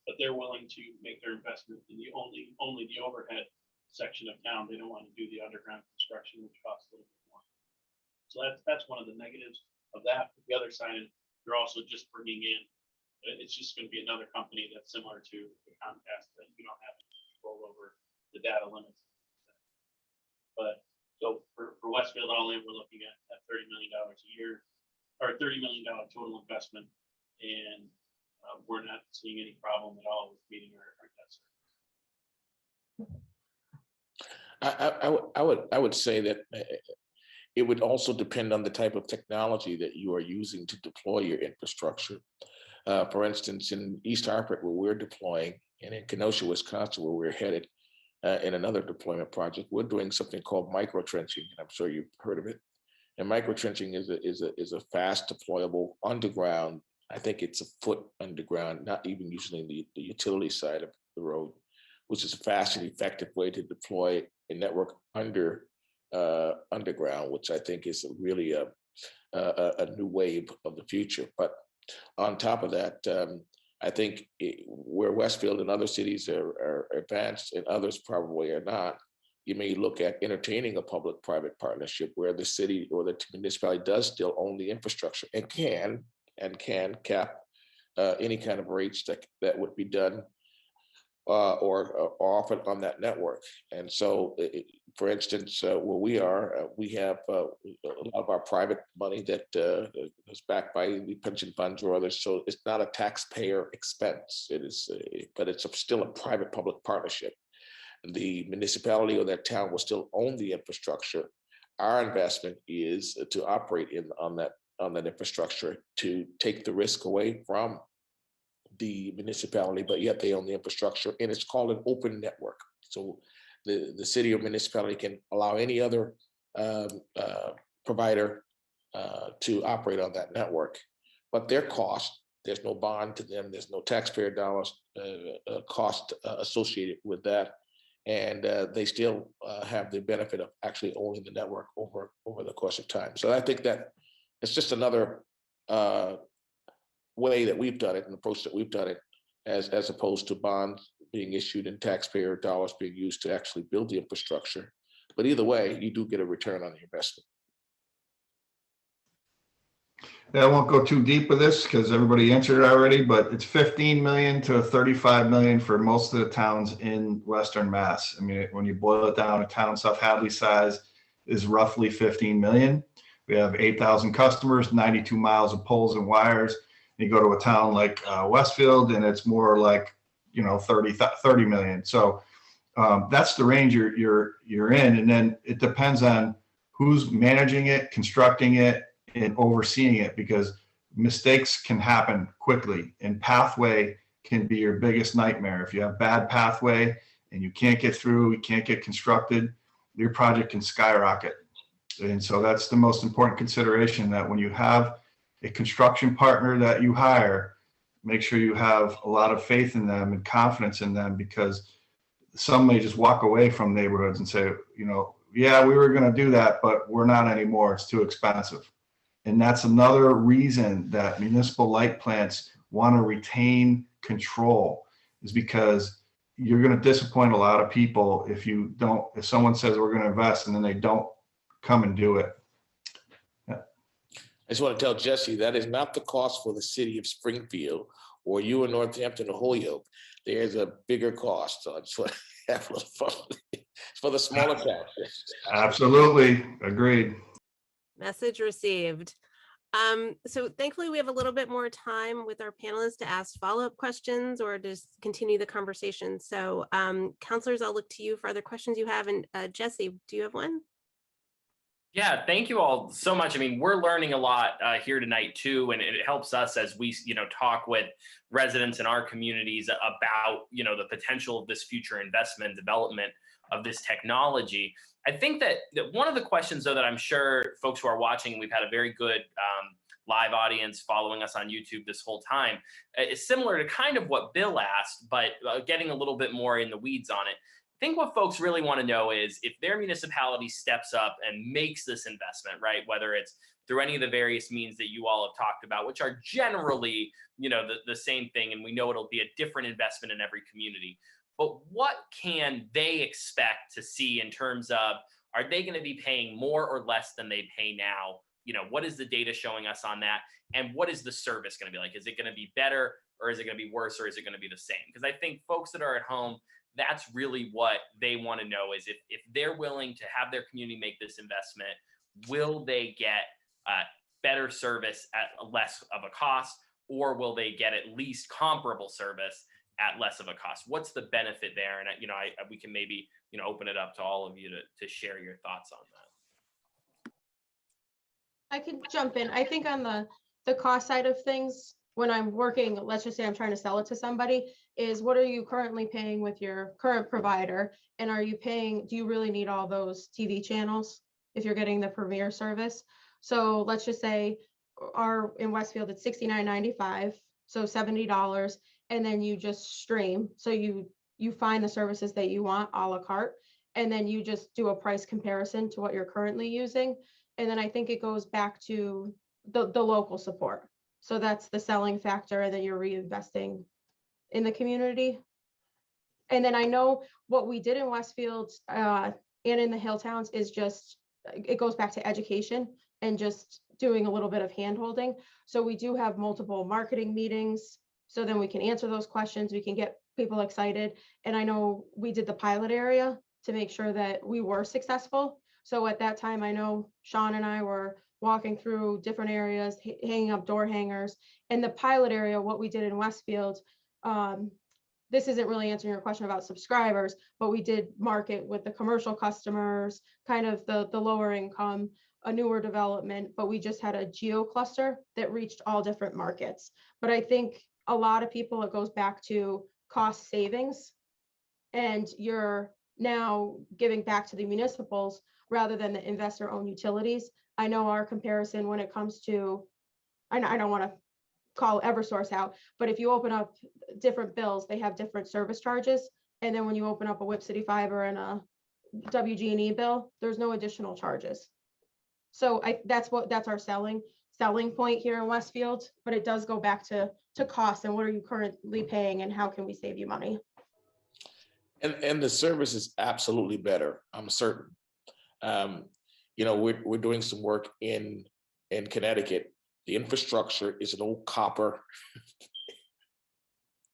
But they're willing to make their investment in the only the overhead section of town. They don't want to do the underground construction, which costs a little bit more. So that's one of the negatives of that. The other side is they're also just bringing in. It's just going to be another company that's similar to the Comcast that you don't have control over the data limits. But so for Westfield only, we're looking at $30 million a year, or $30 million total investment, and we're not seeing any problem at all with meeting our debt service. I would say that it would also depend on the type of technology that you are using to deploy your infrastructure. For instance, in East Hartford, where we're deploying, and in Kenosha, Wisconsin, where we're headed in another deployment project, we're doing something called micro trenching, and I'm sure you've heard of it. And micro trenching is a fast deployable underground. I think it's a foot underground, not even usually the utility side of the road, which is a fast and effective way to deploy a network underground, which I think is really a new wave of the future. But on top of that, I think where Westfield and other cities are advanced and others probably are not, you may look at entertaining a public-private partnership where the city or the municipality does still own the infrastructure and can cap any kind of rates that would be done or offered on that network. And so, for instance, where we are, we have a lot of our private money that is backed by the pension funds or others. So it's not a taxpayer expense. It is, but it's still a private-public partnership. The municipality or that town will still own the infrastructure. Our investment is to operate on that infrastructure, to take the risk away from the municipality, but yet they own the infrastructure, and it's called an open network. So the city or municipality can allow any other provider to operate on that network, but their cost, there's no bond to them, there's no taxpayer dollars cost associated with that, and they still have the benefit of actually owning the network over the course of time. So I think that it's just another way that we've done it, an approach that we've done it, as opposed to bonds being issued and taxpayer dollars being used to actually build the infrastructure. But either way, you do get a return on the investment. Yeah, I won't go too deep with this because everybody answered it already, but it's 15 million to 35 million for most of the towns in Western Mass. I mean, when you boil it down, a town South Hadley size is roughly 15 million. We have 8,000 customers, 92 miles of poles and wires. You go to a town like Westfield and it's more like, 30 million. So that's the range you're in. And then it depends on who's managing it, constructing it, and overseeing it, because mistakes can happen quickly, and pathway can be your biggest nightmare. If you have bad pathway and you can't get through, you can't get constructed, your project can skyrocket. And so that's the most important consideration, that when you have a construction partner that you hire, make sure you have a lot of faith in them and confidence in them, because some may just walk away from neighborhoods and say, you know, yeah, we were going to do that, but we're not anymore. It's too expensive. And that's another reason that municipal light plants want to retain control, is because you're going to disappoint a lot of people if you don't, if someone says we're going to invest and then they don't come and do it. I just want to tell Jesse that is not the cost for the city of Springfield or you in Northampton or Holyoke. There's a bigger cost. So I just want to have a little fun. It's for the smaller towns. Absolutely. Agreed. Message received. So thankfully we have a little bit more time with our panelists to ask follow-up questions or just continue the conversation. So counselors, I'll look to you for other questions you have. And Jesse, do you have one? Yeah, thank you all so much. I mean, we're learning a lot here tonight too, and it helps us as we, talk with residents in our communities about, the potential of this future investment development of this technology. I think that one of the questions, though, that I'm sure folks who are watching, we've had a very good live audience following us on YouTube this whole time, is similar to kind of what Bill asked, but getting a little bit more in the weeds on it. I think what folks really want to know is if their municipality steps up and makes this investment, right? Whether it's through any of the various means that you all have talked about, which are generally, the same thing, and we know it'll be a different investment in every community. But what can they expect to see in terms of, are they going to be paying more or less than they pay now? What is the data showing us on that? And what is the service going to be like? Is it going to be better, or is it going to be worse, or is it going to be the same? Because I think folks that are at home, that's really what they want to know, is if they're willing to have their community make this investment, will they get better service at less of a cost, or will they get at least comparable service at less of a cost? What's the benefit there? And we can maybe open it up to all of you to share your thoughts on that. I can jump in. I think on the cost side of things, when I'm working, let's just say I'm trying to sell it to somebody, is what are you currently paying with your current provider? And do you really need all those TV channels if you're getting the premier service? So let's just say in Westfield, it's $69.95, so $70, and then you just stream. So you find the services that you want a la carte, and then you just do a price comparison to what you're currently using. And then I think it goes back to the local support. So that's the selling factor, and then you're reinvesting in the community. And then I know what we did in Westfield and in the Hill Towns is just, it goes back to education and just doing a little bit of hand holding. So we do have multiple marketing meetings, so then we can answer those questions, we can get people excited. And I know we did the pilot area to make sure that we were successful. So at that time, I know Sean and I were walking through different areas, hanging up door hangers. And the pilot area, what we did in Westfield, this isn't really answering your question about subscribers, but we did market with the commercial customers, kind of the lower income, a newer development, but we just had a geo cluster that reached all different markets. But I think a lot of people, it goes back to cost savings, and you're now giving back to the municipals rather than the investor-owned utilities. I know our comparison when it comes to, I don't want to call Eversource out, but if you open up different bills, they have different service charges. And then when you open up a Whip City Fiber and a WG&E bill, there's no additional charges. So that's our selling point here in Westfield, but it does go back to cost and what are you currently paying and how can we save you money? And the service is absolutely better, I'm certain. We're doing some work in Connecticut. The infrastructure is an old copper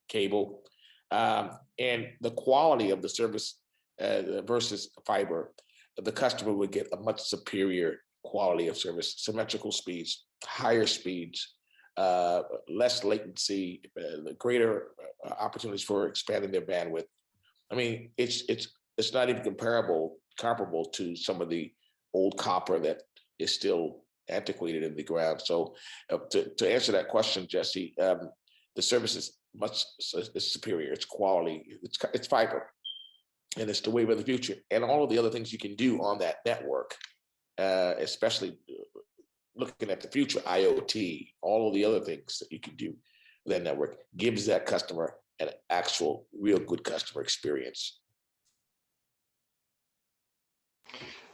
cable, and the quality of the service versus fiber, the customer would get a much superior quality of service, symmetrical speeds, higher speeds, less latency, greater opportunities for expanding their bandwidth. I mean, it's not even comparable to some of the old copper that is still antiquated in the ground. So to answer that question, Jesse, the service is much superior. It's quality. It's fiber, and it's the wave of the future. And all of the other things you can do on that network, especially looking at the future, IoT, all of the other things that you can do with that network, gives that customer an actual, real good customer experience.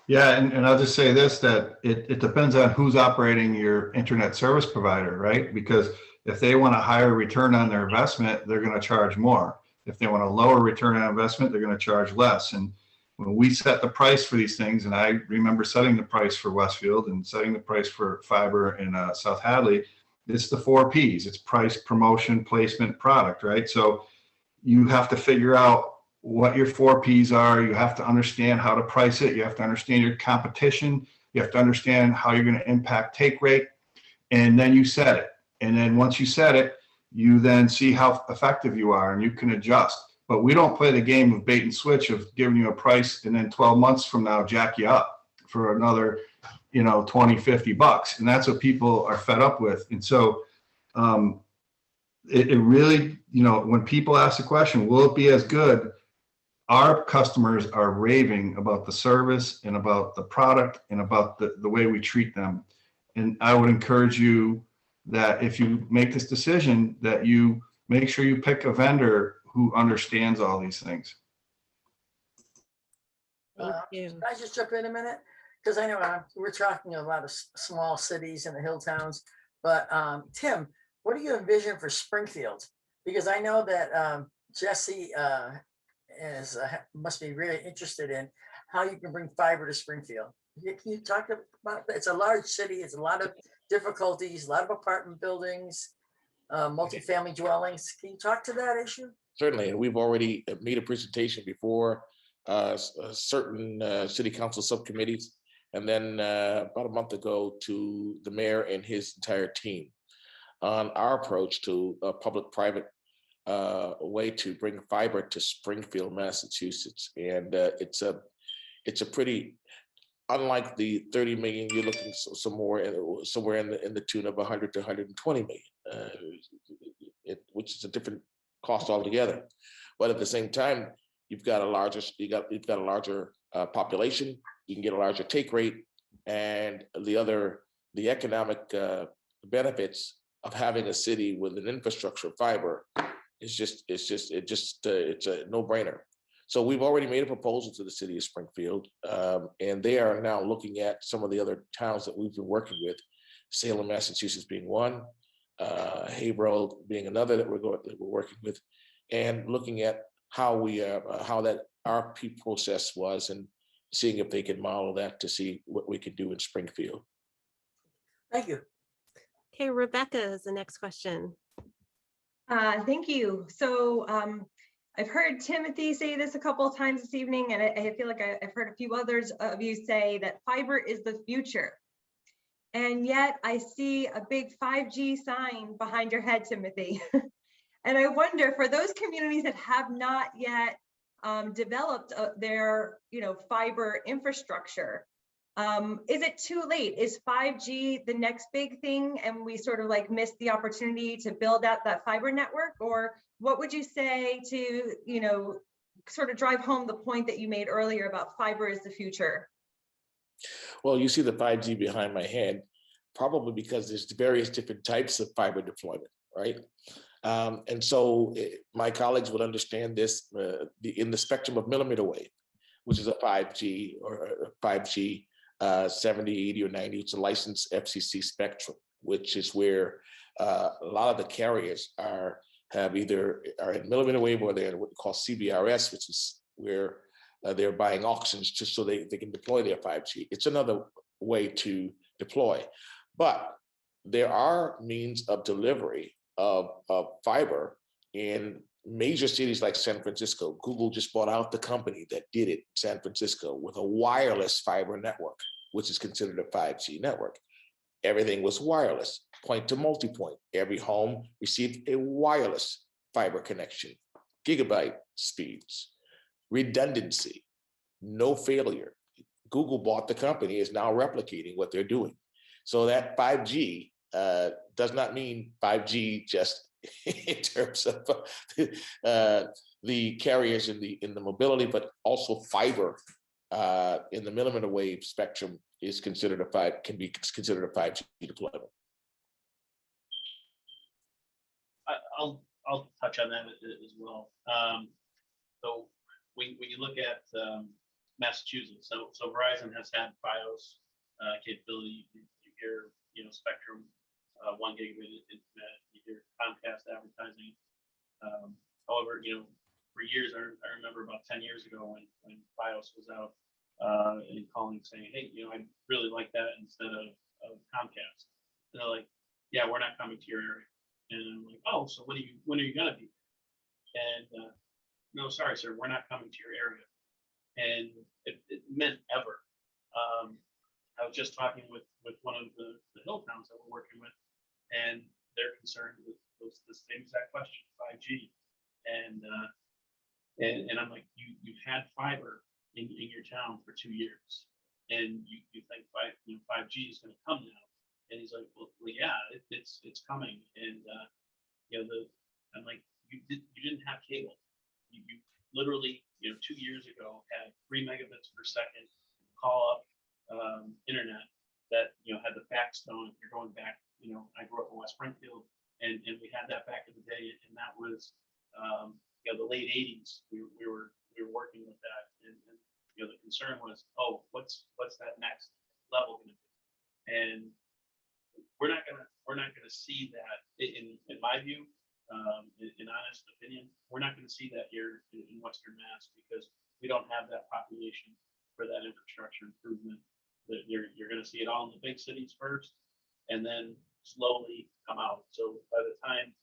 Yeah, and I'll just say this, that it depends on who's operating your internet service provider, right? Because if they want a higher return on their investment, they're going to charge more. If they want a lower return on investment, they're going to charge less. And when we set the price for these things, and I remember setting the price for Westfield and setting the price for fiber in South Hadley, it's the 4 Ps. It's price, promotion, placement, product, right? So you have to figure out what your 4 Ps are. You have to understand how to price it. You have to understand your competition. You have to understand how you're going to impact take rate. And then you set it. And then once you set it, you then see how effective you are and you can adjust. But we don't play the game of bait and switch of giving you a price and then 12 months from now, jack you up for another, 20, $50. And that's what people are fed up with. And so it really, when people ask the question, will it be as good? Our customers are raving about the service and about the product and about the way we treat them. And I would encourage you that if you make this decision, that you make sure you pick a vendor who understands all these things. Thank you. Can I just jump in a minute? Because I know we're talking a lot of small cities and the hill towns, but Tim, what do you envision for Springfield? Because I know that Jesse must be really interested in how you can bring fiber to Springfield. Can you talk about that? It's a large city. It's a lot of difficulties, a lot of apartment buildings, multifamily dwellings. Can you talk to that issue? Certainly, and we've already made a presentation before certain city council subcommittees, and then about a month ago to the mayor and his entire team on our approach to a public-private way to bring fiber to Springfield, Massachusetts. And it's a pretty, unlike the 30 million, you're looking somewhere in the tune of 100 to 120 million, which is a different cost altogether. But at the same time, you've got a larger population, you can get a larger take rate, and the economic benefits of having a city with an infrastructure of fiber it's a no-brainer. So we've already made a proposal to the city of Springfield, and they are now looking at some of the other towns that we've been working with, Salem, Massachusetts being one, Haverhill being another that we're working with, and looking at how that RP process was and seeing if they can model that to see what we can do in Springfield. Thank you. Okay, Rebecca is the next question. Thank you. So I've heard Timothy say this a couple of times this evening, and I feel like I've heard a few others of you say that fiber is the future. And yet I see a big 5G sign behind your head, Timothy. And I wonder, for those communities that have not yet developed their fiber infrastructure, is it too late? Is 5G the next big thing and we sort of like missed the opportunity to build out that fiber network? Or what would you say to, sort of drive home the point that you made earlier about fiber is the future? Well, you see the 5G behind my head, probably because there's various different types of fiber deployment, right? And so my colleagues would understand this in the spectrum of millimeter wave, which is a 5G or 5G 70, 80, or 90. It's a licensed FCC spectrum, which is where a lot of the carriers are in millimeter wave, or they're what we call CBRS, which is where they're buying auctions just so they can deploy their 5G. It's another way to deploy, but there are means of delivery of fiber in major cities like San Francisco. Google just bought out the company that did it in San Francisco with a wireless fiber network, which is considered a 5G network. Everything was wireless, point to multipoint. Every home received a wireless fiber connection, gigabyte speeds, redundancy, no failure. Google bought the company, is now replicating what they're doing. So that 5G does not mean 5G just in terms of the carriers in the mobility, but also fiber in the millimeter wave spectrum is considered can be considered a 5G deployment. I'll touch on that as well. So when you look at Massachusetts. So Verizon has had FiOS capability. You hear, Spectrum, 1 gigabit internet. You hear Comcast advertising. However, for years, I remember about 10 years ago when FiOS was out and calling saying, hey, I really like that instead of Comcast. And they're like, yeah, we're not coming to your area. And I'm like, oh, so when are you gonna be? And no, sorry, sir, we're not coming to your area. And it meant ever. I was just talking with one of the hill towns that we're working with, and they're concerned with the same exact question, 5G. And I'm like, you've had fiber in your town for 2 years, and you think 5G is going to come now? And he's like, well yeah, it's coming. And I'm like, you didn't have cable. You literally 2 years ago had 3 megabits per second call up internet that had the backstone. If you're going back, I grew up in West Springfield, and we had that back in the day, and that was the late 80s. We were working with that, and the concern was, oh, what's that next level going to be? And we're not gonna see that in my view, in honest opinion, we're not gonna see that here in Western Mass, because we don't have that population for that infrastructure improvement. That you're gonna see it all in the big cities first, and then slowly come out. So by the time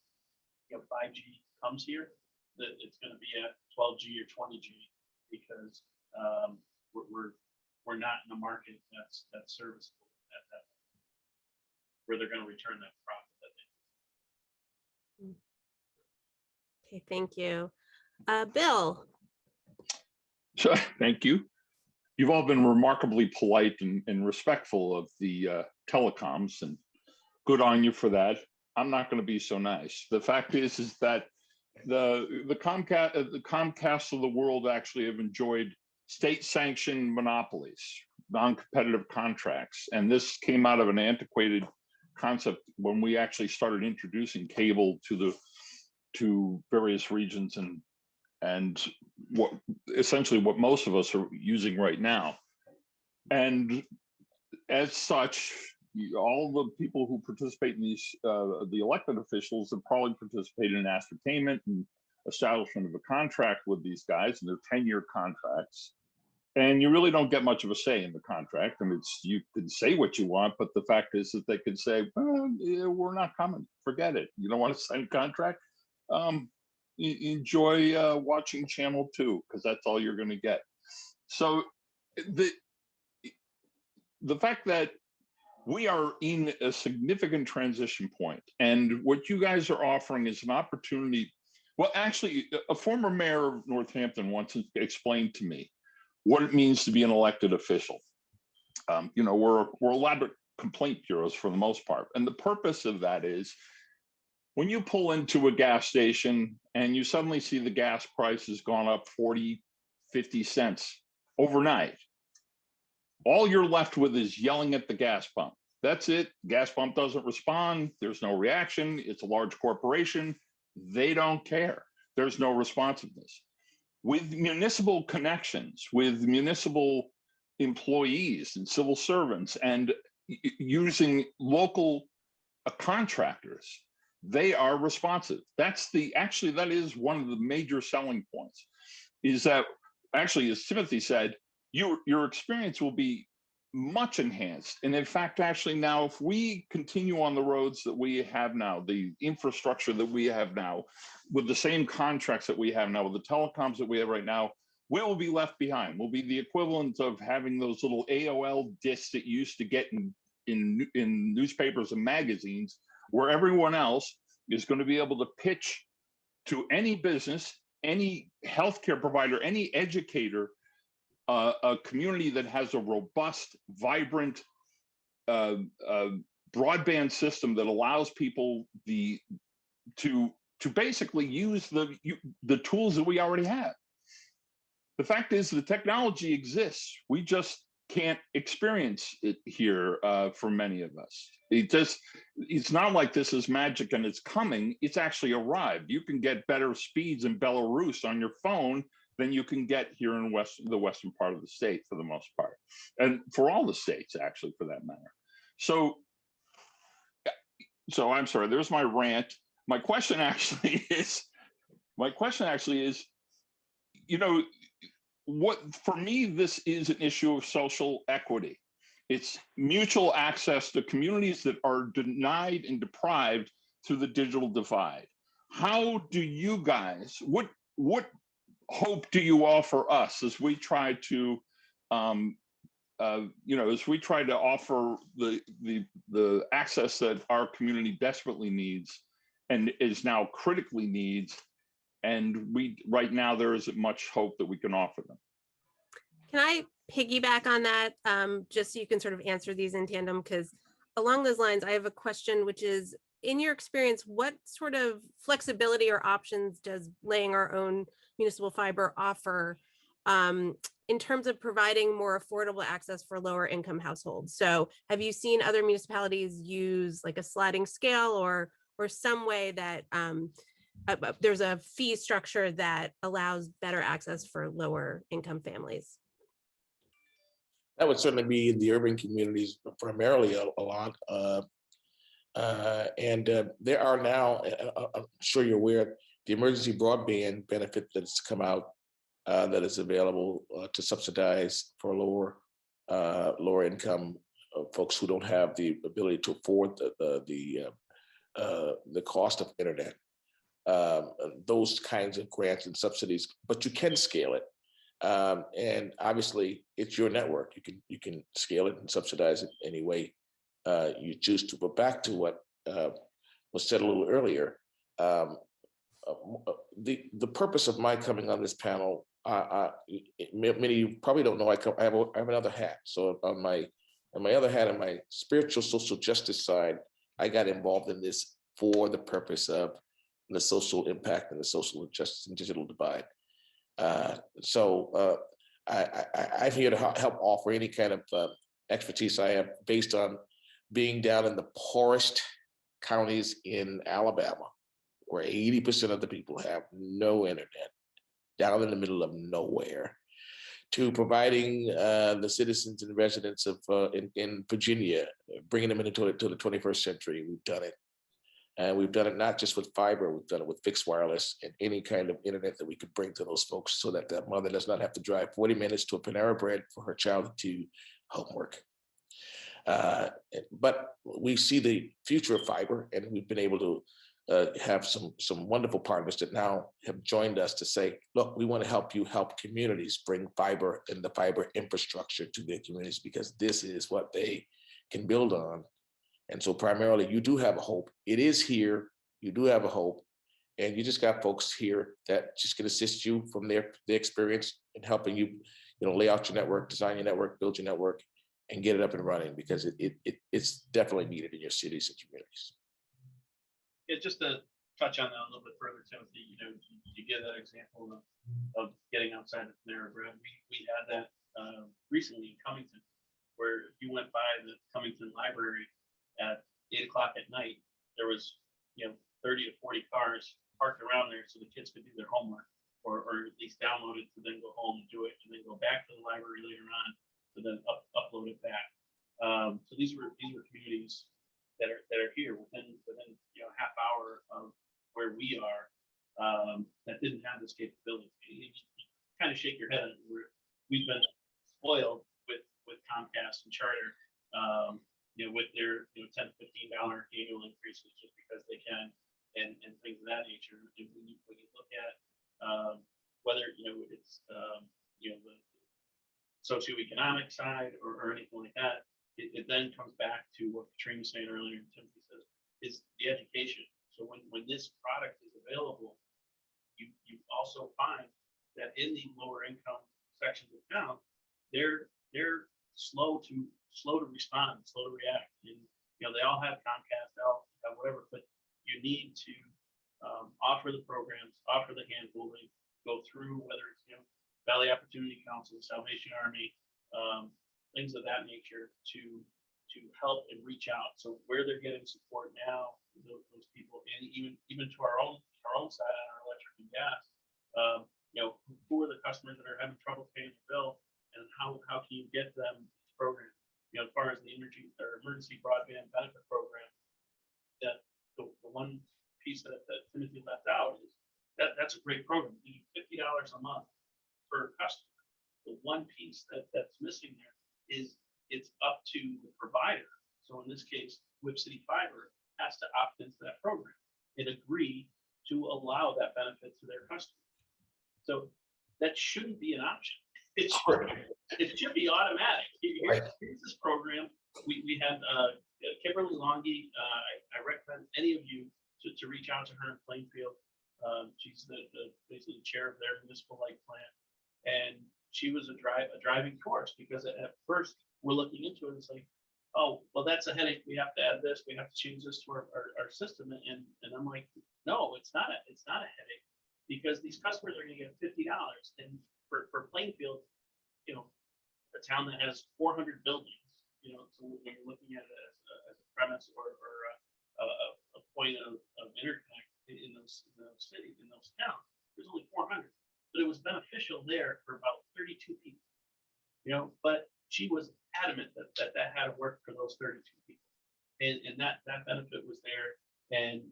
5G comes here, that it's going to be at 12G or 20G, because we're not in a market that's serviceable at that point, where they're going to return that profit that they. Okay, thank you. Bill. So, thank you. You've all been remarkably polite and respectful of the telecoms, and good on you for that. I'm not going to be so nice. The fact is that the Comcast of the world actually have enjoyed state-sanctioned monopolies, non-competitive contracts, and this came out of an antiquated concept when we actually started introducing cable to various regions and what essentially what most of us are using right now. And as such, all the people who participate in these, the elected officials have probably participated in ascertainment and establishment of a contract with these guys, and they're 10-year contracts. And you really don't get much of a say in the contract. I mean, you can say what you want, but the fact is that they could say, well, yeah, we're not coming, forget it. You don't want to sign a contract? Enjoy watching Channel 2, because that's all you're going to get. So the fact that we are in a significant transition point, and what you guys are offering is an opportunity. Well, actually, a former mayor of Northampton once explained to me what it means to be an elected official. We're elaborate complaint bureaus for the most part. And the purpose of that is when you pull into a gas station and you suddenly see the gas price has gone up 40, 50 cents overnight, all you're left with is yelling at the gas pump. That's it. Gas pump doesn't respond. There's no reaction. It's a large corporation. They don't care. There's no responsiveness. With municipal connections, with municipal employees and civil servants, and using local contractors, they are responsive. That is one of the major selling points, is that actually, as Timothy said, your experience will be much enhanced. And in fact, actually now, if we continue on the roads that we have now, the infrastructure that we have now, with the same contracts that we have now, with the telecoms that we have right now, we will be left behind. We'll be the equivalent of having those little AOL discs that you used to get in newspapers and magazines, where everyone else is going to be able to pitch to any business, any healthcare provider, any educator, a community that has a robust, vibrant broadband system that allows people to basically use the tools that we already have. The fact is, the technology exists. We just can't experience it here for many of us. It's not like this is magic and it's coming. It's actually arrived. You can get better speeds in Belarus on your phone than you can get here in the western part of the state for the most part, and for all the states actually, for that matter. So I'm sorry, there's my rant. My question actually is, you know, what, for me, this is an issue of social equity. It's mutual access to communities that are denied and deprived through the digital divide. How do you guys, what hope do you offer us as we try to, as we try to offer the access that our community desperately needs and is now critically needs, and right now there isn't much hope that we can offer them? Can I piggyback on that, just so you can sort of answer these in tandem? Because along those lines, I have a question, which is, in your experience, what sort of flexibility or options does laying our own municipal fiber offer in terms of providing more affordable access for lower income households? So have you seen other municipalities use like a sliding scale or some way that there's a fee structure that allows better access for lower income families? That would certainly be in the urban communities, primarily a lot. There are now, I'm sure you're aware, the emergency broadband benefit that's come out that is available to subsidize for lower income folks who don't have the ability to afford the cost of internet. Those kinds of grants and subsidies, but you can scale it. And obviously it's your network. You can scale it and subsidize it any way you choose to. But back to what was said a little earlier, the purpose of my coming on this panel, many of you probably don't know, I have another hat. So on my other hat, on my spiritual social justice side, I got involved in this for the purpose of the social impact and the social justice and digital divide. I'm here to help offer any kind of expertise I have based on being down in the poorest counties in Alabama, where 80% of the people have no internet, down in the middle of nowhere, to providing the citizens and residents of in Virginia, bringing them into the 21st century. We've done it. And we've done it not just with fiber, we've done it with fixed wireless and any kind of internet that we could bring to those folks so that that mother does not have to drive 40 minutes to a Panera Bread for her child to do homework. But we see the future of fiber, and we've been able to have some wonderful partners that now have joined us to say, look, we want to help you help communities bring fiber and the fiber infrastructure to their communities, because this is what they can build on. And so primarily you do have a hope. It is here, you do have a hope, and you just got folks here that just can assist you from their experience in helping you, lay out your network, design your network, build your network, and get it up and running, because it's definitely needed in your cities and communities. Yeah, just to touch on that a little bit further, Timothy, you give that example of getting outside the Panera Bread. We had that recently in Cummington, where if you went by the Cummington Library at 8 o'clock at night, there was 30 to 40 cars parked around there so the kids could do their homework, or at least download it to then go home and do it, and then go back to the library later on to then upload it back. So these were communities that are here within half hour of where we are, that didn't have this capability. You kind of shake your head. We've been spoiled with Comcast and Charter, with their $10 to $15 annual increases just because they can, and things of that nature. And when you look at whether it's the socioeconomic side or anything like that, it then comes back to what Katrina was saying earlier, and Timothy says, is the education. So when this product is available, you also find that in the lower income sections of town, they're slow to respond, slow to react. And they all have Comcast, they all have whatever, but you need to offer the programs, offer the hand-holding, go through whether it's Valley Opportunity Council, Salvation Army, things of that nature to help and reach out. So where they're getting support now, those people, and even to our own side on our electric and gas, who are the customers one piece that Timothy left out is that's a great program. You $50 a month per customer. The one piece that's missing there is it's up to the provider. So in this case, Whip City Fiber has to opt into that program and agree to allow that benefit to their customers. So that shouldn't be an option. It should be automatic. Here's this program. We had Kimberly Longy. I recommend any of you to reach out to her in Plainfield. She's basically the chair of their municipal light plant, and she was a driving force, because at first we're looking into it and saying, oh, well, that's a headache. We have to add this. We have to change this to our system. And I'm like, no, it's not a headache, because these customers are going to get $50. And for Plainfield, a town that has 400 buildings, so when you're looking at it as a premise or a point of interconnect in those cities, in those towns, there's only 400. But it was beneficial there for about 32 people, but she was adamant that had to work for those 32 people. And that benefit was there. And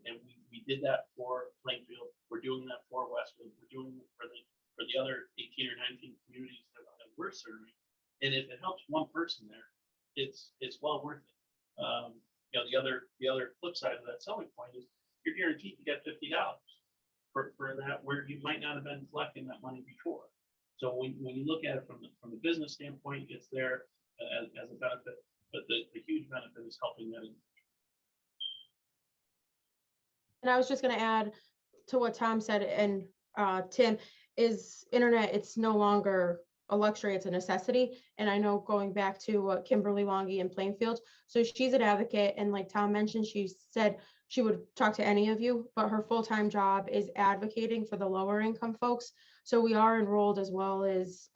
we did that for Plainfield. We're doing that for Westfield. We're doing it for the other 18 or 19 communities that we're serving. And if it helps one person there, it's well worth it. The other flip side of that selling point is you're guaranteed to get $50 for that, where you might not have been collecting that money before. So when you look at it from the business standpoint, it's there as a benefit, but the huge benefit is helping that. And I was just going to add to what Tom said, and Tim, is internet, it's no longer a luxury, it's a necessity. And I know, going back to Kimberly Longy in Plainfield, so she's an advocate, and like Tom mentioned, she said she would talk to any of you, but her full-time job is advocating for the lower income folks. So we are enrolled as well as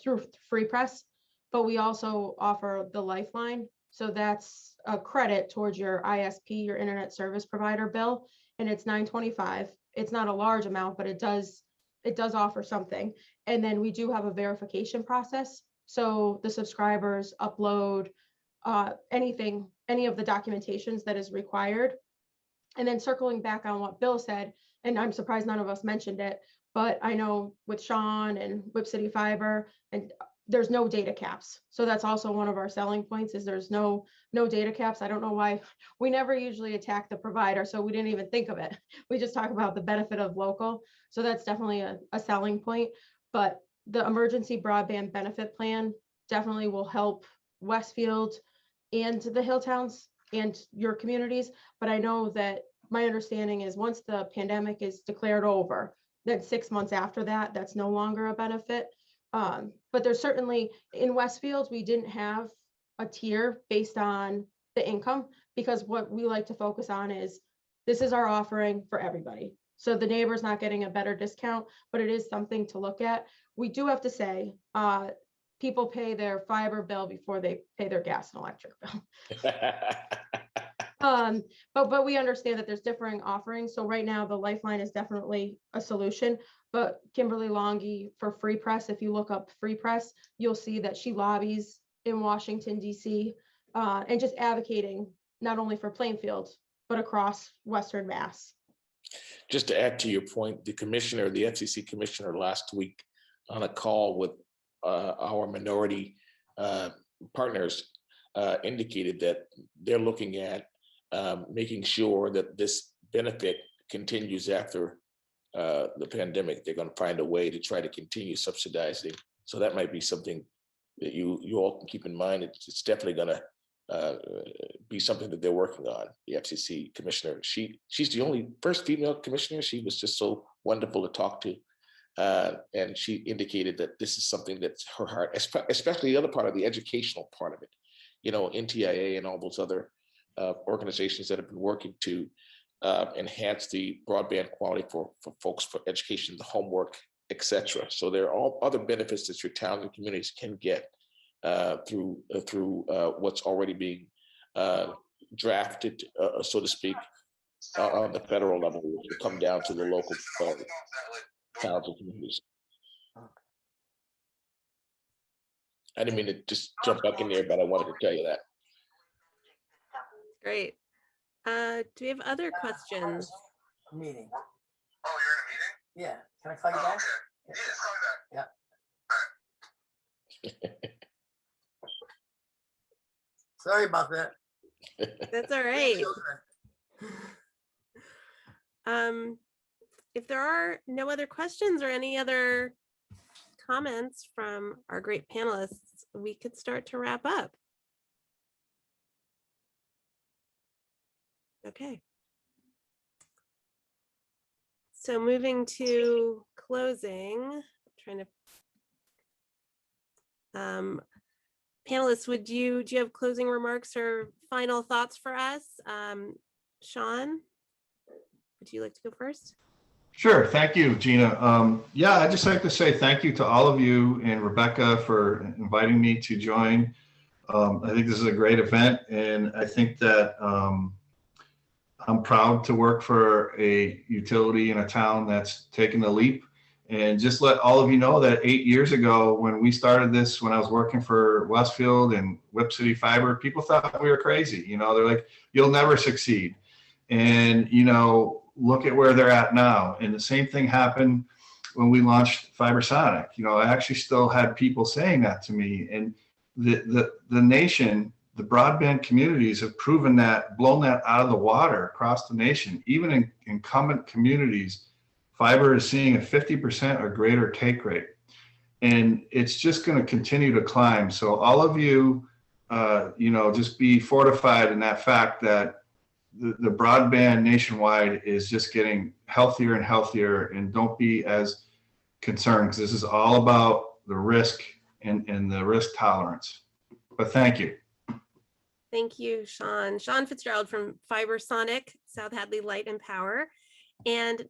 through Free Press, but we also offer the Lifeline. So that's a credit towards your ISP, your internet service provider bill, and it's $9.25. It's not a large amount, but it does offer something. And then we do have a verification process. So the subscribers upload any of the documentations that is required. And then circling back on what Bill said, and I'm surprised none of us mentioned it, but I know with Sean and Whip City Fiber, and there's no data caps. So that's also one of our selling points, is there's no data caps. I don't know why we never usually attack the provider, so we didn't even think of it. We just talk about the benefit of local. So that's definitely a selling point. But the emergency broadband benefit plan definitely will help Westfield and the hill towns and your communities. But I know that my understanding is once the pandemic is declared over, then 6 months after that, that's no longer a benefit. But there's certainly, in Westfield, we didn't have a tier based on the income, because what we like to focus on is this is our offering for everybody. So the neighbor's not getting a better discount, but it is something to look at. We do have to say, people pay their fiber bill before they pay their gas and electric bill. But we understand that there's differing offerings. So right now the Lifeline is definitely a solution, but Kimberly Longy for Free Press, if you look up Free Press, you'll see that she lobbies in Washington, DC, and just advocating not only for Plainfield, but across Western Mass. Just to add to your point, the FCC commissioner last week on a call with our minority partners indicated that they're looking at making sure that this benefit continues after the pandemic. They're going to find a way to try to continue subsidizing. So that might be something that you all can keep in mind. It's definitely going to be something that they're working on. The FCC commissioner, she's the only first female commissioner. She was just so wonderful to talk to. And she indicated that this is something that's her heart, especially the other part of the educational part of it. NTIA and all those other organizations that have been working to enhance the broadband quality for folks, for education, the homework, etc. So there are all other benefits that your towns and communities can get through what's already being drafted, so to speak, on the federal level, which will come down to the local towns and communities. I didn't mean to just jump back in there, but I wanted to tell you that. Great. Do we have other questions? Meeting. Oh, you're in a meeting? Yeah. Can I call you Oh, back? okay. Yeah, just call me back. Sorry about that. That's all right. Children. If there are no other questions or any other comments from our great panelists, we could start to wrap up. Okay. So moving to closing, trying to, panelists, do you have closing remarks or final thoughts for us? Sean, would you like to go first? Sure. Thank you, Gina. Yeah, I'd just like to say thank you to all of you and Rebecca for inviting me to join. I think this is a great event, and I think that I'm proud to work for a utility in a town that's taken the leap. And just let all of you know that 8 years ago, when we started this, when I was working for Westfield and Whip City Fiber, people thought we were crazy. You know, they're like, you'll never succeed. And, you know, look at where they're at now. And the same thing happened when we launched Fibersonic. You know, I actually still had people saying that to me. And the nation, the broadband communities have proven that, blown that out of the water across the nation. Even in incumbent communities, fiber is seeing a 50% or greater take rate. And it's just going to continue to climb. So all of you, you know, just be fortified in that fact that the broadband nationwide is just getting healthier and healthier, and don't be as concerned, because this is all about the risk and the risk tolerance. But thank you. Thank you, Sean. Sean Fitzgerald from Fibersonic, South Hadley Light and Power, and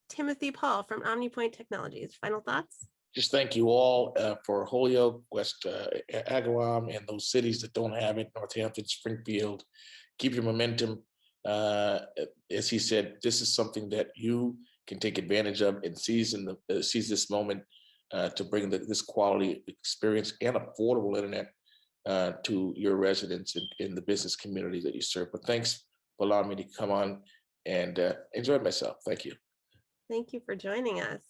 Timothy Paul from OmniPoint Technologies. Final thoughts? Just thank you all for Holyoke, West Agawam, and those cities that don't have it, Northampton, Springfield. Keep your momentum. As he said, this is something that you can take advantage of and seize this moment to bring this quality experience and affordable internet to your residents in the business community that you serve. But thanks for allowing me to come on and enjoy myself. Thank you. Thank you for joining us.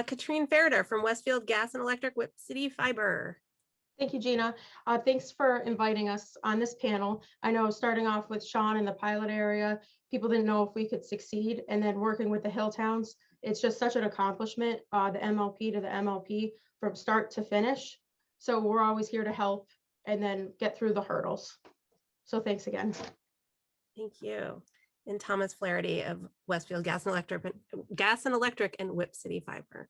Katrine Ferriter from Westfield Gas and Electric, Whip City Fiber. Thank you, Gina. Thanks for inviting us on this panel. I know starting off with Sean in the pilot area, people didn't know if we could succeed, and then working with the Hill Towns, it's just such an accomplishment, the MLP to the MLP from start to finish. So we're always here to help and then get through the hurdles. So thanks again. Thank you. And Thomas Flaherty of Westfield Gas and Electric and Whip City Fiber.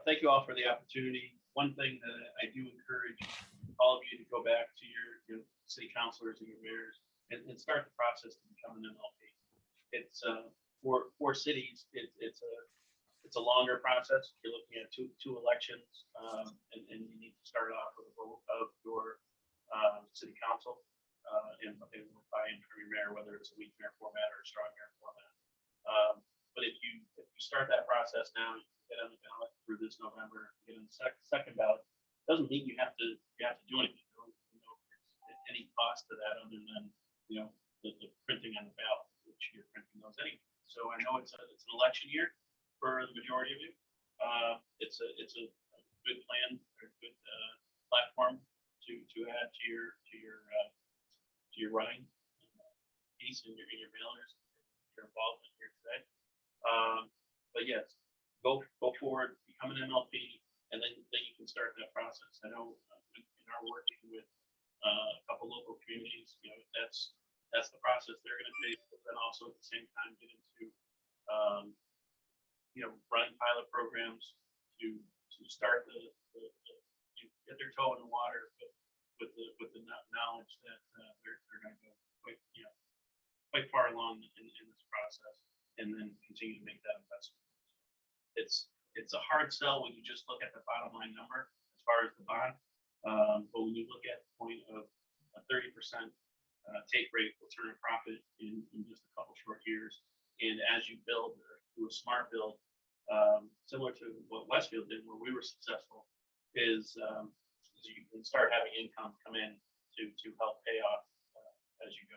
Thank you all for the opportunity. One thing that I do encourage all of you to go back to your city councilors and your mayors and start the process to become an MLP. It's for cities. It's a longer process. You're looking at two elections, and you need to start off with a vote of your city council and buy-in from your mayor, whether it's a weak mayor format or a strong mayor format. But if you start that process now, you get on the ballot through this November, get on the second ballot, doesn't mean you have to do anything. Any cost to that other than the printing on the ballot, which you're printing those anyway. So I know it's an election year for the majority of you. It's a good plan or good platform to add to your running piece in your mailers, your involvement here today. But yes, go forward, become an MLP, and then you can start that process. I know in our working with a couple local communities, that's the process they're going to take, but then also at the same time get into running pilot programs to start the get their toe in the water with the knowledge that they're going to go quite far along in this process, and then continue to make that investment. It's a hard sell when you just look at the bottom line number as far as the bond, but when you look at the point of a 30% take rate will turn a profit in just a couple short years, and as you build or do a smart build, similar to what Westfield did, where we were successful, is you can start having income come in to help pay off as you go.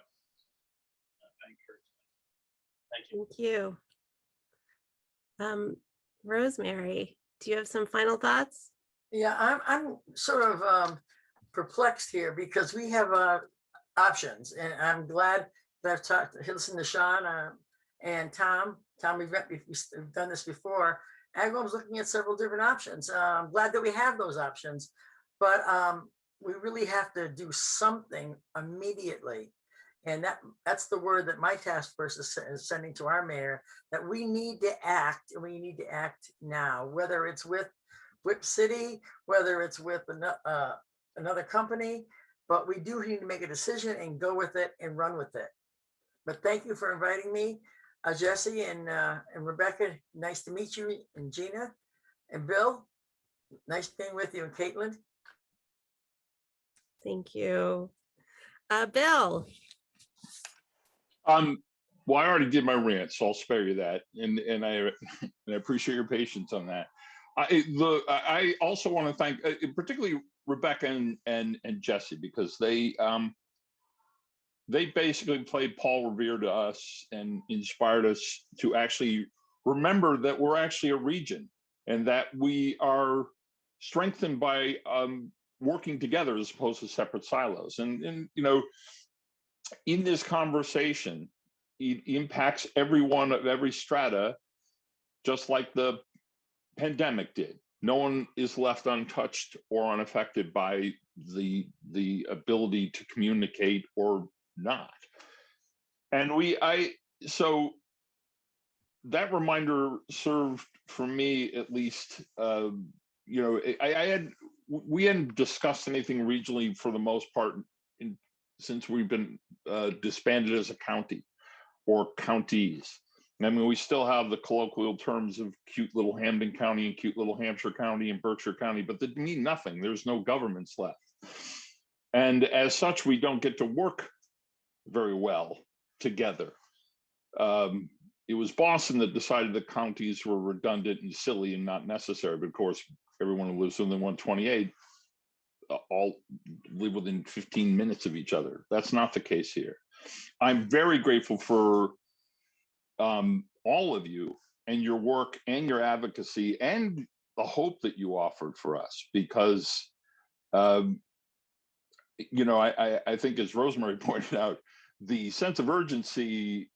I encourage that. Thank you. Thank you. Rosemary, do you have some final thoughts? Yeah, I'm sort of perplexed here because we have options, and I'm glad that I've listened to Sean and Tom. Tom, we've done this before. Everyone's looking at several different options. I'm glad that we have those options, but we really have to do something immediately. And that's the word that my task force is sending to our mayor, that we need to act, and we need to act now, whether it's with Whip City, whether it's with another company, but we do need to make a decision and go with it and run with it. But thank you for inviting me, Jesse and Rebecca. Nice to meet you, and Gina and Bill. Nice being with you, and Caitlin. Thank you. Bill. Well, I already did my rant, so I'll spare you that, and I appreciate your patience on that. I also want to thank particularly Rebecca and Jesse, because they basically played Paul Revere to us and inspired us to actually remember that we're actually a region, and that we are strengthened by working together as opposed to separate silos. And you know, in this conversation, it impacts everyone of every strata, just like the pandemic did. No one is left untouched or unaffected by the ability to communicate or not. And so that reminder served for me, at least. You know, we hadn't discussed anything regionally for the most part since we've been disbanded as a county or counties. I mean, we still have the colloquial terms of cute little Hampden County and cute little Hampshire County and Berkshire County, but they mean nothing. There's no governments left. And as such, we don't get to work very well together. It was Boston that decided the counties were redundant and silly and not necessary. But of course, everyone who lives within 128 all live within 15 minutes of each other. That's not the case here. I'm very grateful for all of you and your work and your advocacy and the hope that you offered for us, because you know, I think, as Rosemary pointed out, the sense of urgency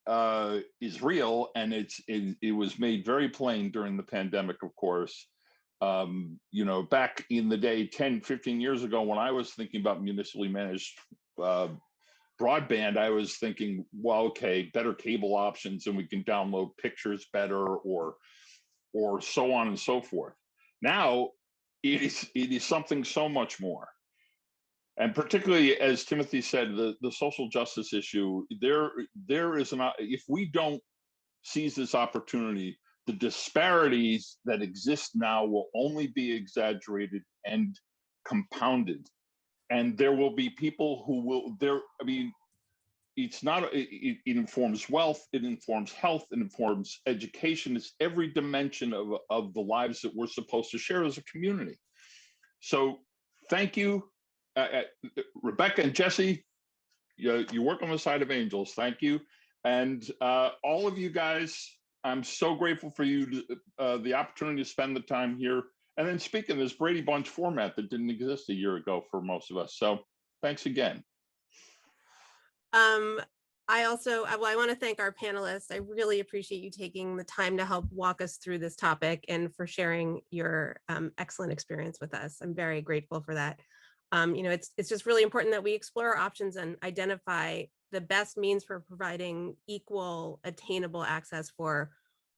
is real, and it was made very plain during the pandemic, of course. You know, back in the day, 10, 15 years ago, when I was thinking about municipally managed broadband, I was thinking, well, okay, better cable options, and we can download pictures better, or so on and so forth. Now, it is something so much more. And particularly, as Timothy said, the social justice issue, there is if we don't seize this opportunity, the disparities that exist now will only be exaggerated and compounded. And there will be people who will, I mean, it's not, it informs wealth, it informs health, it informs education. It's every dimension of the lives that we're supposed to share as a community. So thank you. Rebecca and Jesse, you work on the side of angels. Thank you. And all of you guys, I'm so grateful for you, the opportunity to spend the time here. And then speak in this Brady Bunch format that didn't exist a year ago for most of us. So thanks again. I want to thank our panelists. I really appreciate you taking the time to help walk us through this topic and for sharing your excellent experience with us. I'm very grateful for that. You know, it's just really important that we explore our options and identify the best means for providing equal, attainable access for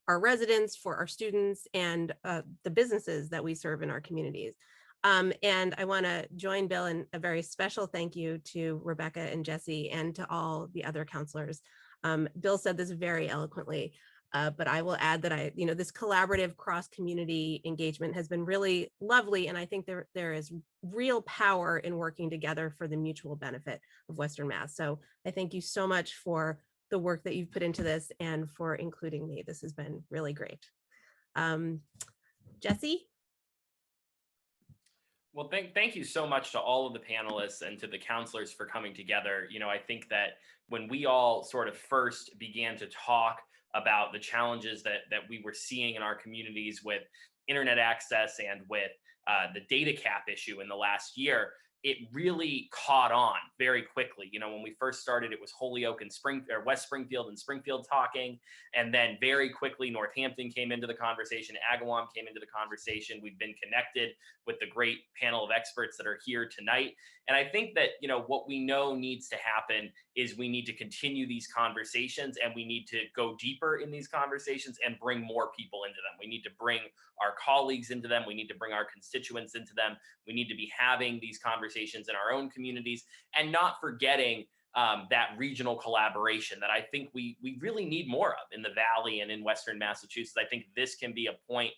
our residents, for our students, and the businesses that we serve in our communities. And I want to join Bill in a very special thank you to Rebecca and Jesse and to all the other counselors. Bill said this very eloquently, but I will add that this collaborative cross-community engagement has been really lovely. And I think there is real power in working together for the mutual benefit of Western Mass. So I thank you so much for the work that you've put into this and for including me. This has been really great. Jesse? Well, thank you so much to all of the panelists and to the counselors for coming together. You know, I think that when we all sort of first began to talk about the challenges that we were seeing in our communities with internet access and with the data cap issue in the last year, it really caught on very quickly. You know, when we first started, it was Holyoke and West Springfield and Springfield talking. And then very quickly, Northampton came into the conversation, Agawam came into the conversation. We've been connected with the great panel of experts that are here tonight. And I think that, you know, what we know needs to happen is we need to continue these conversations, and we need to go deeper in these conversations and bring more people into them. We need to bring our colleagues into them. We need to bring our constituents into them. We need to be having these conversations in our own communities, and not forgetting that regional collaboration that I think we really need more of in the Valley and in Western Massachusetts. I think this can be a point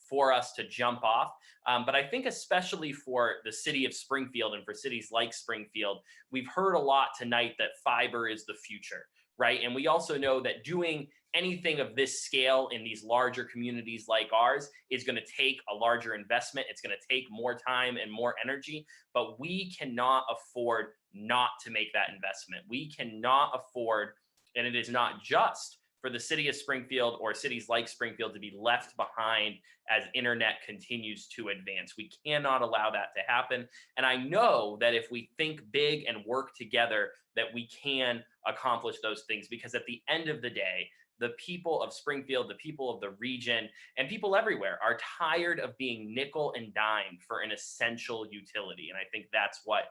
for us to jump off. But I think especially for the city of Springfield and for cities like Springfield, we've heard a lot tonight that fiber is the future, right? And we also know that doing anything of this scale in these larger communities like ours is going to take a larger investment. It's going to take more time and more energy, but we cannot afford not to make that investment. We cannot afford, and it is not just for the city of Springfield or cities like Springfield to be left behind as internet continues to advance. We cannot allow that to happen. And I know that if we think big and work together, that we can accomplish those things, because at the end of the day, the people of Springfield, the people of the region, and people everywhere are tired of being nickel and dimed for an essential utility. And I think that's what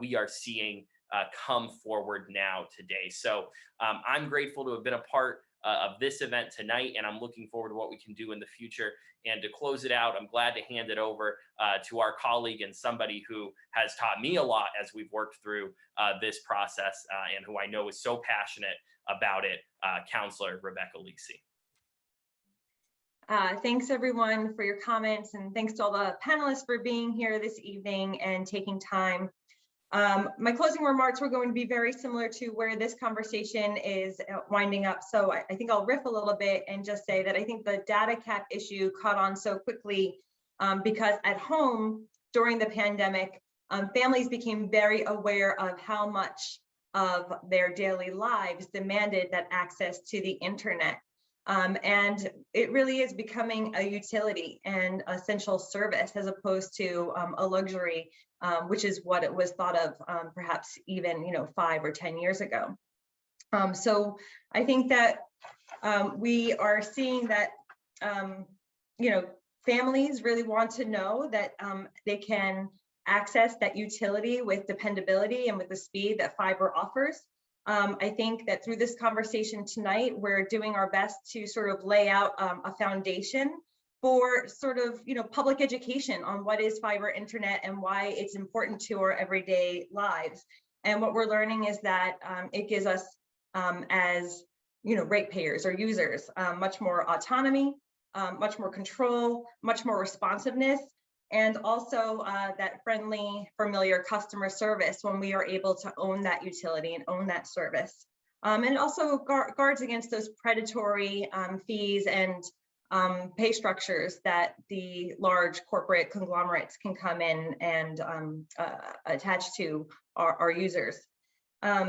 we are seeing come forward now today. So I'm grateful to have been a part of this event tonight, and I'm looking forward to what we can do in the future. And to close it out, I'm glad to hand it over to our colleague and somebody who has taught me a lot as we've worked through this process, and who I know is so passionate about it, Councilor Rebecca Lisi. Thanks everyone for your comments, and thanks to all the panelists for being here this evening and taking time. My closing remarks were going to be very similar to where this conversation is winding up. So I think I'll riff a little bit and just say that I think the data cap issue caught on so quickly because at home during the pandemic, families became very aware of how much of their daily lives demanded that access to the internet. And it really is becoming a utility and essential service as opposed to a luxury, which is what it was thought of perhaps even 5 or 10 years ago. So I think that we are seeing that families really want to know that they can access that utility with dependability and with the speed that fiber offers. I think that through this conversation tonight, we're doing our best to sort of lay out a foundation for sort of, public education on what is fiber internet and why it's important to our everyday lives. And what we're learning is that it gives us, as ratepayers or users, much more autonomy, much more control, much more responsiveness, and also that friendly, familiar customer service when we are able to own that utility and own that service. And also guards against those predatory fees and pay structures that the large corporate conglomerates can come in and attach to our users.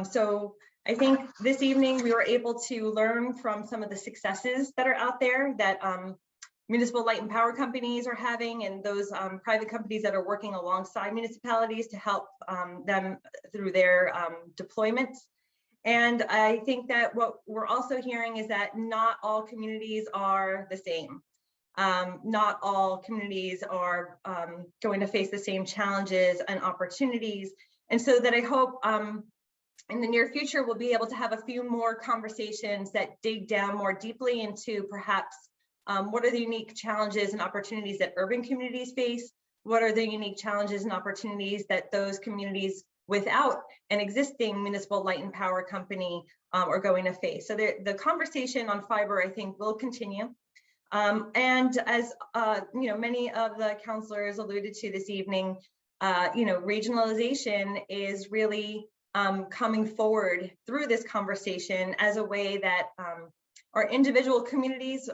So I think this evening we were able to learn from some of the successes that are out there that municipal light and power companies are having, and those private companies that are working alongside municipalities to help them through their deployments. And I think that what we're also hearing is that not all communities are the same. Not all communities are going to face the same challenges and opportunities. And so that I hope in the near future, we'll be able to have a few more conversations that dig down more deeply into perhaps what are the unique challenges and opportunities that urban communities face? What are the unique challenges and opportunities that those communities without an existing municipal light and power company are going to face? So the conversation on fiber, I think, will continue. And as many of the counselors alluded to this evening, regionalization is really coming forward through this conversation as a way that our individual communities,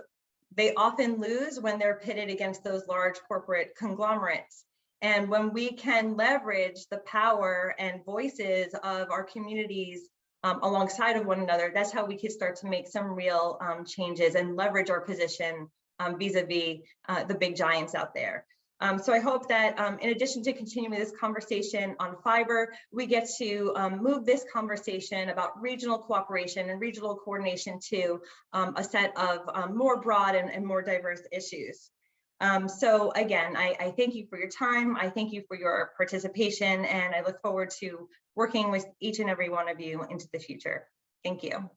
they often lose when they're pitted against those large corporate conglomerates. And when we can leverage the power and voices of our communities alongside of one another, that's how we could start to make some real changes and leverage our position vis-a-vis the big giants out there. So I hope that in addition to continuing this conversation on fiber, we get to move this conversation about regional cooperation and regional coordination to a set of more broad and more diverse issues. So again, I thank you for your time. I thank you for your participation, and I look forward to working with each and every one of you into the future. Thank you.